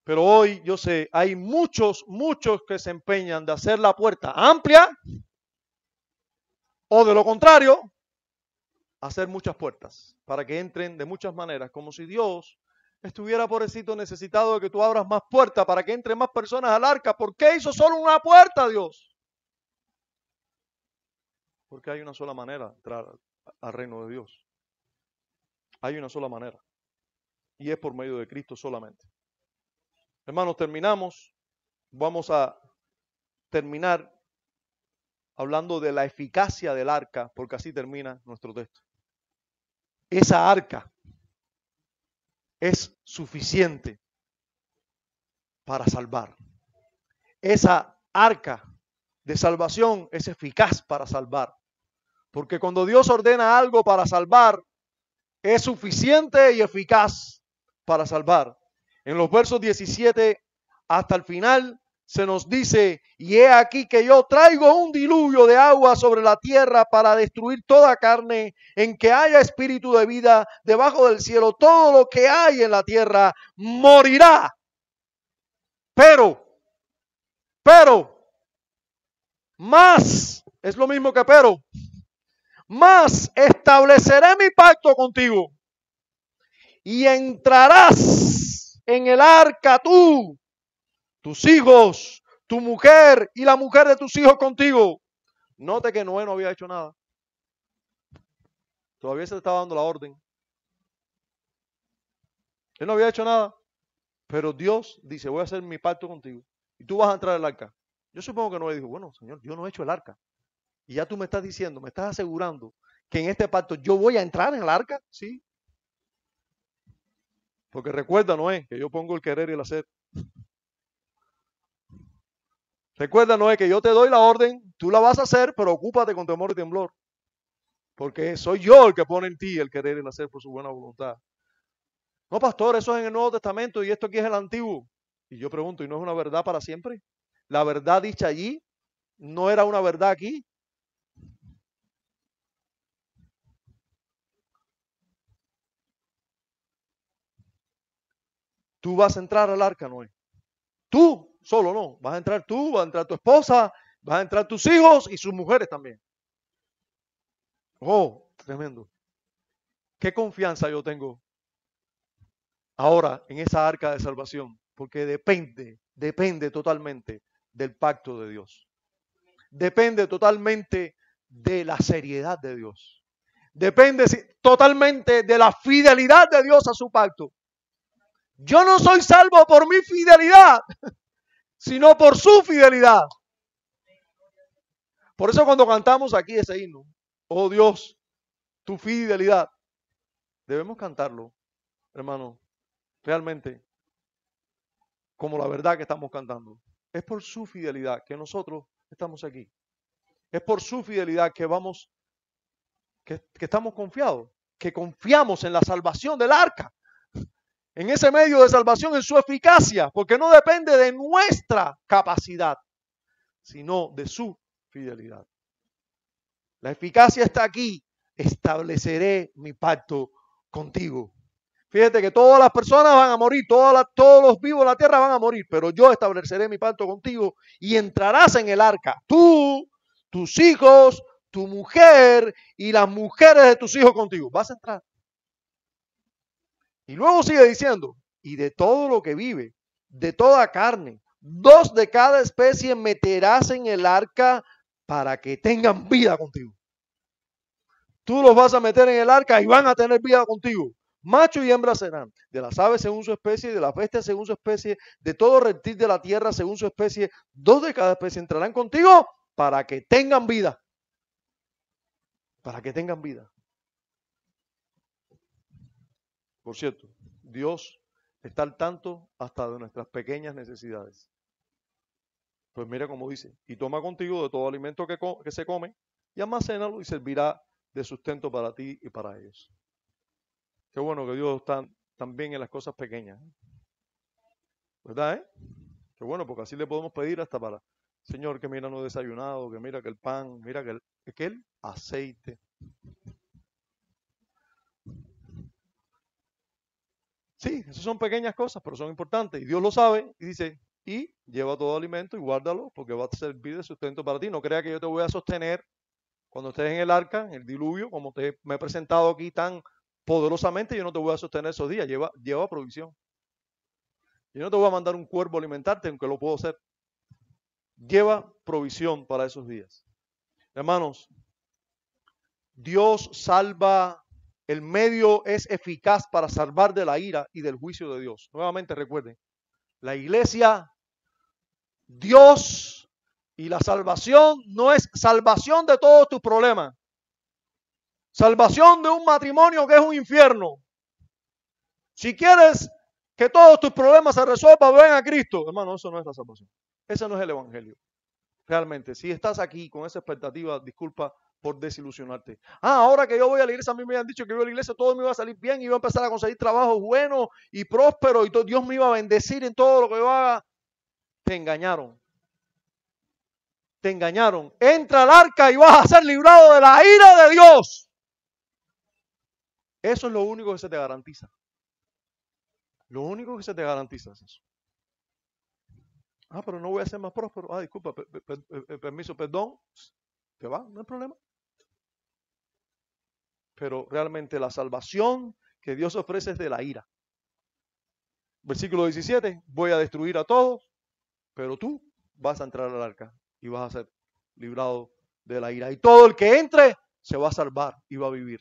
Pero hoy yo sé, hay muchos que se empeñan de hacer la puerta amplia o de lo contrario, hacer muchas puertas para que entren de muchas maneras, como si Dios estuviera pobrecito necesitado de que tú abras más puertas para que entren más personas al arca. ¿Por qué hizo solo una puerta, Dios? Porque hay una sola manera de entrar al reino de Dios. Hay una sola manera. Y es por medio de Cristo solamente. Hermanos, terminamos. Vamos a terminar hablando de la eficacia del arca, porque así termina nuestro texto. Esa arca es suficiente para salvar. Esa arca de salvación es eficaz para salvar. Porque cuando Dios ordena algo para salvar, es suficiente y eficaz para salvar. En los versos 17 hasta el final se nos dice, y he aquí que yo traigo un diluvio de agua sobre la tierra para destruir toda carne, en que haya espíritu de vida debajo del cielo. Todo lo que hay en la tierra morirá. Pero, más, es lo mismo que más estableceré mi pacto contigo y entrarás en el arca tú, tus hijos, tu mujer y la mujer de tus hijos contigo. Note que Noé no había hecho nada. Todavía se le estaba dando la orden. Él no había hecho nada. Pero Dios dice, voy a hacer mi pacto contigo y tú vas a entrar al arca. Yo supongo que Noé dijo, bueno, Señor, yo no he hecho el arca. Y ya tú me estás diciendo, me estás asegurando que en este pacto yo voy a entrar en el arca. Sí. Porque recuerda, Noé, que yo pongo el querer y el hacer. Recuerda, Noé, que yo te doy la orden, tú la vas a hacer, pero ocúpate con temor y temblor. Porque soy yo el que pone en ti el querer y el hacer por su buena voluntad. No, pastor, eso es en el Nuevo Testamento y esto aquí es el Antiguo. Y yo pregunto, ¿y no es una verdad para siempre? La verdad dicha allí no era una verdad aquí. Tú vas a entrar al arca, Noé. Tú, solo no. Vas a entrar tú, vas a entrar tu esposa, vas a entrar tus hijos y sus mujeres también. Oh, tremendo. Qué confianza yo tengo ahora en esa arca de salvación, porque depende totalmente del pacto de Dios. Depende totalmente de la seriedad de Dios. Depende totalmente de la fidelidad de Dios a su pacto. Yo no soy salvo por mi fidelidad, sino por su fidelidad. Por eso cuando cantamos aquí ese himno, oh Dios, tu fidelidad, debemos cantarlo, hermano, realmente, como la verdad que estamos cantando. Es por su fidelidad que nosotros estamos aquí. Es por su fidelidad que estamos confiados, que confiamos en la salvación del arca, en ese medio de salvación, en su eficacia, porque no depende de nuestra capacidad, sino de su fidelidad. La eficacia está aquí. Estableceré mi pacto contigo. Fíjate que todas las personas van a morir, todos los vivos de la tierra van a morir, pero yo estableceré mi pacto contigo y entrarás en el arca. Tú, tus hijos, tu mujer y las mujeres de tus hijos contigo. Vas a entrar. Y luego sigue diciendo, y de todo lo que vive, de toda carne, 2 de cada especie meterás en el arca para que tengan vida contigo. Tú los vas a meter en el arca y van a tener vida contigo. Macho y hembra serán, de las aves según su especie, de las bestias según su especie, de todo reptil de la tierra según su especie, 2 de cada especie entrarán contigo para que tengan vida. Para que tengan vida. Por cierto, Dios está al tanto hasta de nuestras pequeñas necesidades. Pues mira cómo dice, y toma contigo de todo alimento que se come y almacénalo y servirá de sustento para ti y para ellos. Qué bueno que Dios está también en las cosas pequeñas. ¿Verdad, Qué bueno, porque así le podemos pedir hasta para, Señor, que mira no desayunado, que mira que el pan, mira que el aceite. Sí, esas son pequeñas cosas, pero son importantes. Y Dios lo sabe y dice, y lleva todo alimento y guárdalo porque va a servir de sustento para ti. No crea que yo te voy a sostener cuando estés en el arca, en el diluvio, como me he presentado aquí tan poderosamente, yo no te voy a sostener esos días. Lleva provisión. Yo no te voy a mandar un cuervo a alimentarte, aunque lo puedo hacer. Lleva provisión para esos días. Hermanos, Dios salva, el medio es eficaz para salvar de la ira y del juicio de Dios. Nuevamente recuerden, la iglesia, Dios y la salvación no es salvación de todos tus problemas. Salvación de un matrimonio que es un infierno. Si quieres que todos tus problemas se resuelvan, ven a Cristo. Hermano, eso no es la salvación. Ese no es el evangelio. Realmente, si estás aquí con esa expectativa, disculpa por desilusionarte. Ahora que yo voy a la iglesia, a mí me han dicho que yo voy a la iglesia, todo me iba a salir bien, y iba a empezar a conseguir trabajos buenos y prósperos, y Dios me iba a bendecir en todo lo que yo haga. Te engañaron. Te engañaron. Entra al arca y vas a ser librado de la ira de Dios. Eso es lo único que se te garantiza. Lo único que se te garantiza es eso. Pero no voy a ser más próspero. Disculpa, permiso, perdón. Te va, no hay problema. Pero realmente la salvación que Dios ofrece es de la ira. Versículo 17, voy a destruir a todos, pero tú vas a entrar al arca y vas a ser librado de la ira. Y todo el que entre se va a salvar y va a vivir.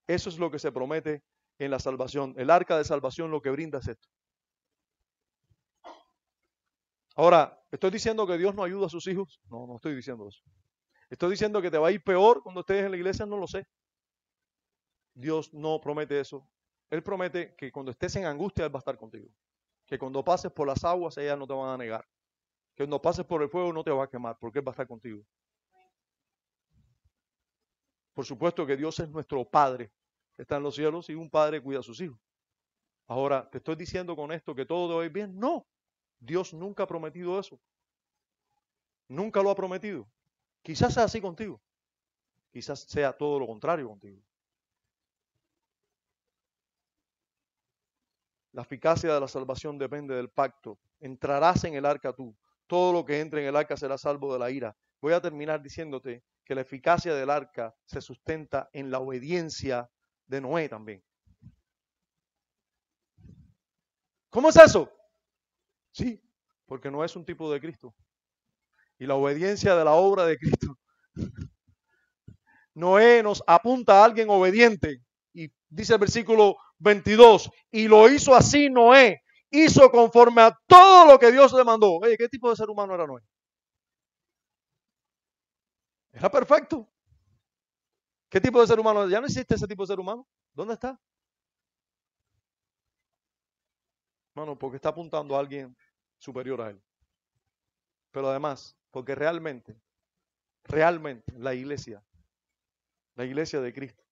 Eso es lo que se promete en la salvación. El arca de salvación lo que brinda es esto. Ahora, ¿estoy diciendo que Dios no ayuda a sus hijos? No, no estoy diciendo eso. ¿Estoy diciendo que te va a ir peor cuando estés en la iglesia? No lo sé. Dios no promete eso. Él promete que cuando estés en angustia, Él va a estar contigo. Que cuando pases por las aguas, ellas no te van a negar. Que cuando pases por el fuego, no te va a quemar, porque Él va a estar contigo. Por supuesto que Dios es nuestro Padre, que está en los cielos, y un padre cuida a sus hijos. Ahora, ¿te estoy diciendo con esto que todo debe ir bien? No. Dios nunca ha prometido eso. Nunca lo ha prometido. Quizás sea así contigo. Quizás sea todo lo contrario contigo. La eficacia de la salvación depende del pacto. Entrarás en el arca tú. Todo lo que entre en el arca será salvo de la ira. Voy a terminar diciéndote que la eficacia del arca se sustenta en la obediencia de Noé también. ¿Cómo es eso? Sí, porque Noé es un tipo de Cristo. Y la obediencia de la obra de Cristo. Noé nos apunta a alguien obediente. Y dice el versículo 22, y lo hizo así Noé, hizo conforme a todo lo que Dios le mandó. Oye, ¿qué tipo de ser humano era Noé? Era perfecto. ¿Qué tipo de ser humano? Ya no existe ese tipo de ser humano. ¿Dónde está? Bueno, porque está apuntando a alguien superior a él. Pero además, porque realmente la iglesia de Cristo,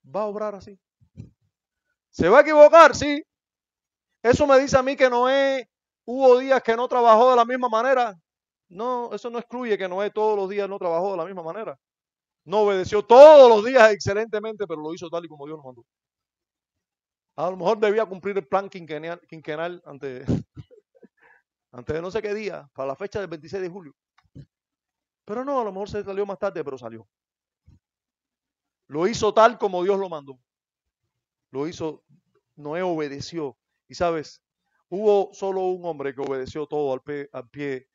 va a obrar así. ¿Se va a equivocar? Sí. Eso me dice a mí que Noé hubo días que no trabajó de la misma manera. No, eso no excluye que Noé todos los días no trabajó de la misma manera. No obedeció todos los días excelentemente, pero lo hizo tal y como Dios lo mandó. A lo mejor debía cumplir el plan quinquenal antes de no sé qué día, para la fecha del 26 de julio. Pero no, a lo mejor se salió más tarde, pero salió. Lo hizo tal como Dios lo mandó. Lo hizo, Noé obedeció. Y sabes, hubo solo un hombre que obedeció todo al pie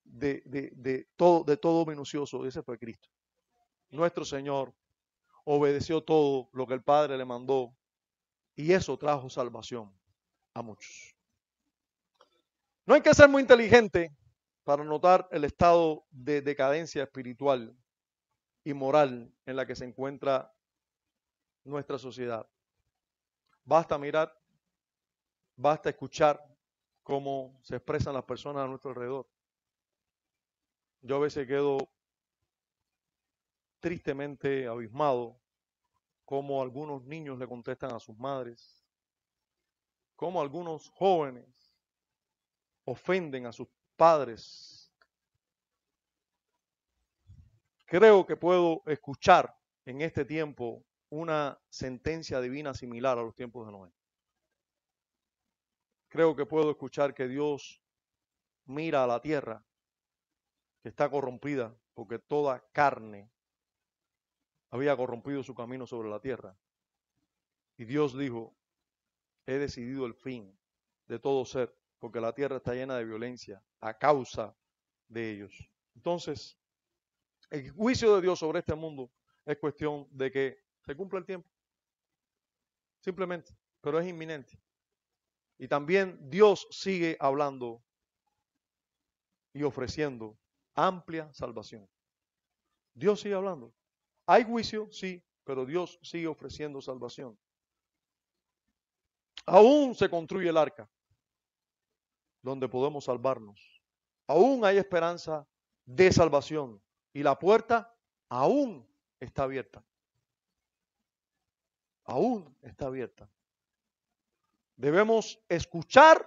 de todo minucioso, y ese fue Cristo. Nuestro Señor obedeció todo lo que el Padre le mandó y eso trajo salvación a muchos. No hay que ser muy inteligente para notar el estado de decadencia espiritual y moral en la que se encuentra nuestra sociedad. Basta mirar, basta escuchar cómo se expresan las personas a nuestro alrededor. Yo a veces quedo tristemente abismado cómo algunos niños le contestan a sus madres, cómo algunos jóvenes ofenden a sus padres. Creo que puedo escuchar en este tiempo una sentencia divina similar a los tiempos de Noé. Creo que puedo escuchar que Dios mira a la tierra que está corrompida porque toda carne había corrompido su camino sobre la tierra. Y Dios dijo, he decidido el fin de todo ser porque la tierra está llena de violencia a causa de ellos. Entonces, el juicio de Dios sobre este mundo es cuestión de que se cumpla el tiempo. Simplemente, pero es inminente. Y también Dios sigue hablando y ofreciendo amplia salvación. Dios sigue hablando. Hay juicio, sí, pero Dios sigue ofreciendo salvación. Aún se construye el arca donde podemos salvarnos. Aún hay esperanza de salvación y la puerta aún está abierta. Aún está abierta. Debemos escuchar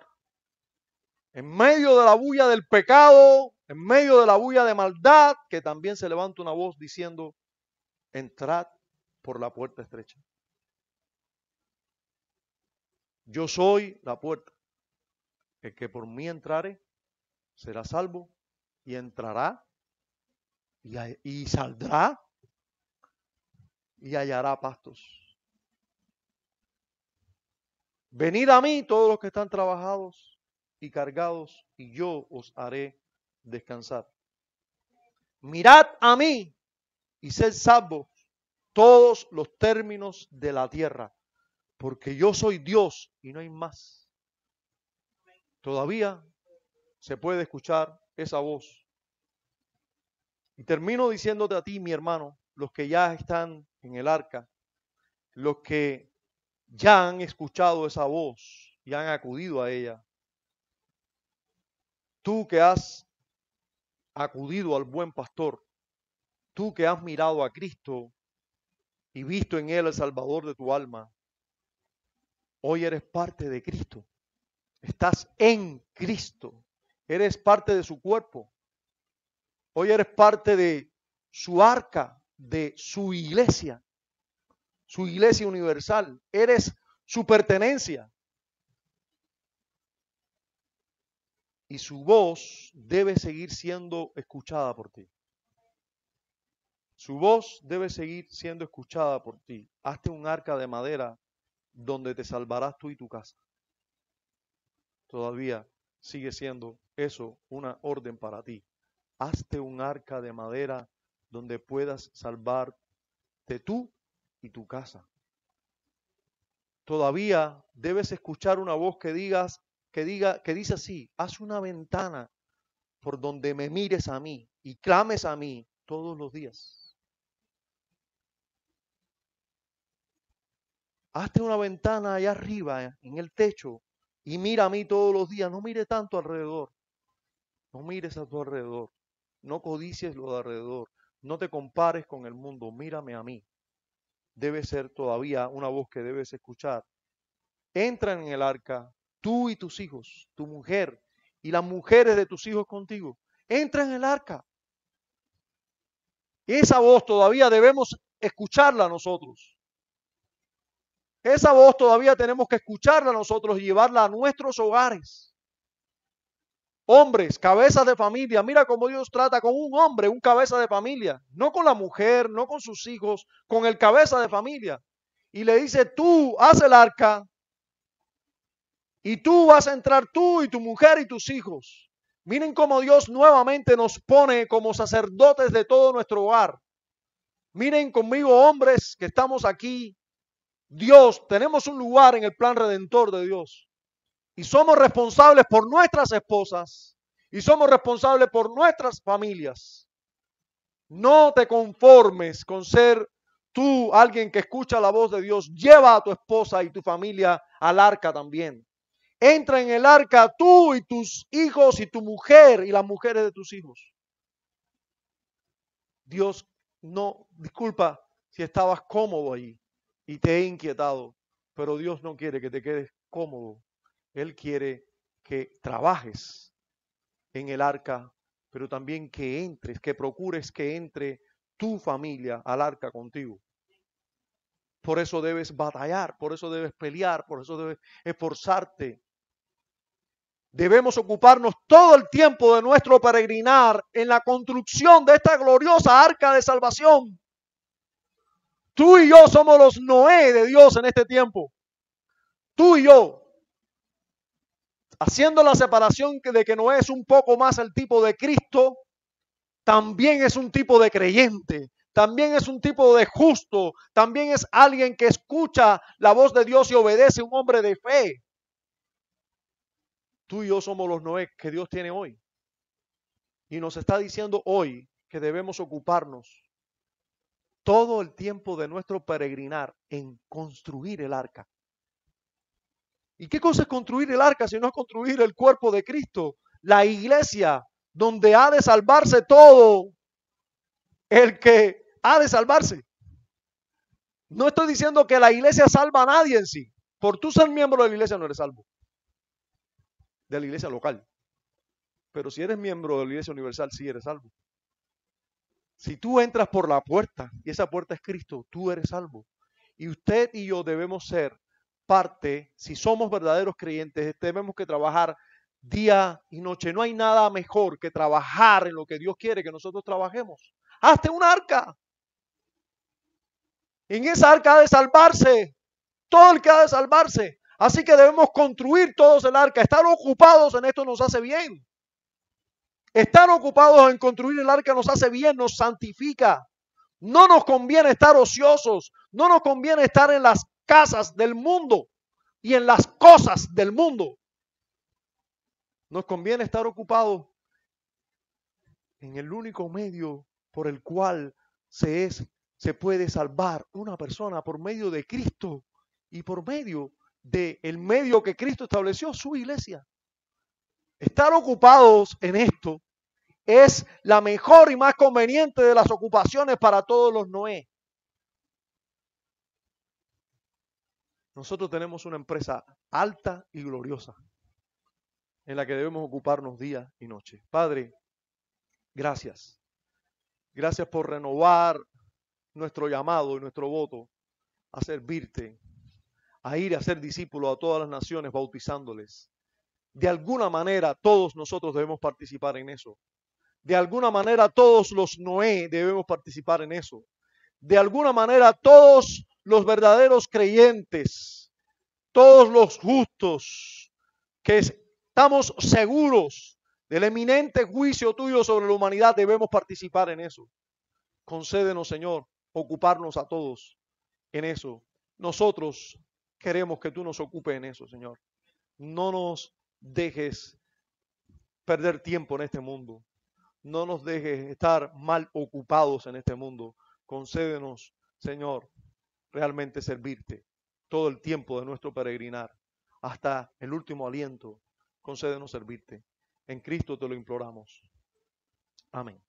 en medio de la bulla del pecado, en medio de la bulla de maldad, que también se levanta una voz diciendo, entrad por la puerta estrecha. Yo soy la puerta. El que por mí entrare será salvo y entrará y saldrá y hallará pastos. Venid a mí todos los que están trabajados y cargados y yo os haré descansar. Mirad a mí y sed salvos todos los términos de la tierra, porque yo soy Dios y no hay más. Todavía se puede escuchar esa voz. Y termino diciéndote a ti, mi hermano, los que ya están en el arca, los que ya han escuchado esa voz y han acudido a ella. Tú que has acudido al buen pastor, tú que has mirado a Cristo y visto en Él el Salvador de tu alma, hoy eres parte de Cristo. Estás en Cristo. Eres parte de su cuerpo. Hoy eres parte de su arca, de su iglesia universal. Eres su pertenencia. y su voz debe seguir siendo escuchada por ti. Su voz debe seguir siendo escuchada por ti. Hazte un arca de madera donde te salvarás tú y tu casa. Todavía sigue siendo eso una orden para ti. Hazte un arca de madera donde puedas salvarte tú y tu casa. Todavía debes escuchar una voz que dice así: haz una ventana por donde me mires a mí y clames a mí todos los días. Hazte una ventana allá arriba en el techo y mira a mí todos los días. No mire tanto alrededor. No mires a tu alrededor. No codicies lo de alrededor. No te compares con el mundo. Mírame a mí. Debe ser todavía una voz que debes escuchar. Entra en el arca, tú y tus hijos, tu mujer y las mujeres de tus hijos contigo. Entra en el arca. Esa voz todavía debemos escucharla nosotros. Esa voz todavía tenemos que escucharla nosotros y llevarla a nuestros hogares. Hombres, cabezas de familia, mira cómo Dios trata con un hombre, un cabeza de familia, no con la mujer, no con sus hijos, con el cabeza de familia. Y le dice: tú haz el arca y tú vas a entrar, tú y tu mujer y tus hijos. Miren cómo Dios nuevamente nos pone como sacerdotes de todo nuestro hogar. Miren conmigo, hombres que estamos aquí. Dios, tenemos un lugar en el plan redentor de Dios. Y somos responsables por nuestras esposas. Y somos responsables por nuestras familias. No te conformes con ser tú alguien que escucha la voz de Dios. Lleva a tu esposa y tu familia al arca también. Entra en el arca tú y tus hijos y tu mujer y las mujeres de tus hijos. Dios, no, disculpa si estabas cómodo ahí y te he inquietado, pero Dios no quiere que te quedes cómodo. Él quiere que trabajes en el arca, pero también que entres, que procures que entre tu familia al arca contigo. Por eso debes batallar, por eso debes pelear, por eso debes esforzarte. Debemos ocuparnos todo el tiempo de nuestro peregrinar en la construcción de esta gloriosa arca de salvación. Tú y yo somos los Noé de Dios en este tiempo. Tú y yo. Haciendo la separación de que Noé es un poco más el tipo de Cristo, también es un tipo de creyente, también es un tipo de justo, también es alguien que escucha la voz de Dios y obedece, un hombre de fe. Tú y yo somos los Noé que Dios tiene hoy. Y nos está diciendo hoy que debemos ocuparnos todo el tiempo de nuestro peregrinar en construir el arca. ¿Y qué cosa es construir el arca si no es construir el cuerpo de Cristo? La iglesia, donde ha de salvarse todo el que ha de salvarse. No estoy diciendo que la iglesia salva a nadie en sí. Por tú ser miembro de la iglesia no eres salvo. De la iglesia local. Pero si eres miembro de la iglesia universal, sí eres salvo. Si tú entras por la puerta y esa puerta es Cristo, tú eres salvo. Y usted y yo debemos ser parte, si somos verdaderos creyentes, debemos que trabajar día y noche. No hay nada mejor que trabajar en lo que Dios quiere que nosotros trabajemos. Hazte un arca. En esa arca ha de salvarse todo el que ha de salvarse. Así que debemos construir todos el arca. Estar ocupados en esto nos hace bien. Estar ocupados en construir el arca nos hace bien, nos santifica. No nos conviene estar ociosos. No nos conviene estar en las casas del mundo y en las cosas del mundo. Nos conviene estar ocupados en el único medio por el cual se puede salvar una persona, por medio de Cristo y por medio del medio que Cristo estableció, su iglesia. Estar ocupados en esto es la mejor y más conveniente de las ocupaciones para todos los Noé. Nosotros tenemos una empresa alta y gloriosa en la que debemos ocuparnos día y noche. Padre, gracias. Gracias por renovar nuestro llamado y nuestro voto a servirte, a ir a ser discípulos a todas las naciones, bautizándoles, De alguna manera todos nosotros debemos participar en eso. De alguna manera todos los Noé debemos participar en eso. De alguna manera todos los verdaderos creyentes, todos los justos, que estamos seguros del eminente juicio tuyo sobre la humanidad, debemos participar en eso. Concédenos, Señor, ocuparnos a todos en eso. Nosotros queremos que tú nos ocupes en eso, Señor. No nos dejes perder tiempo en este mundo. No nos dejes estar mal ocupados en este mundo. Concédenos, Señor, realmente servirte todo el tiempo de nuestro peregrinar, hasta el último aliento. Concédenos servirte. En Cristo te lo imploramos. Amén.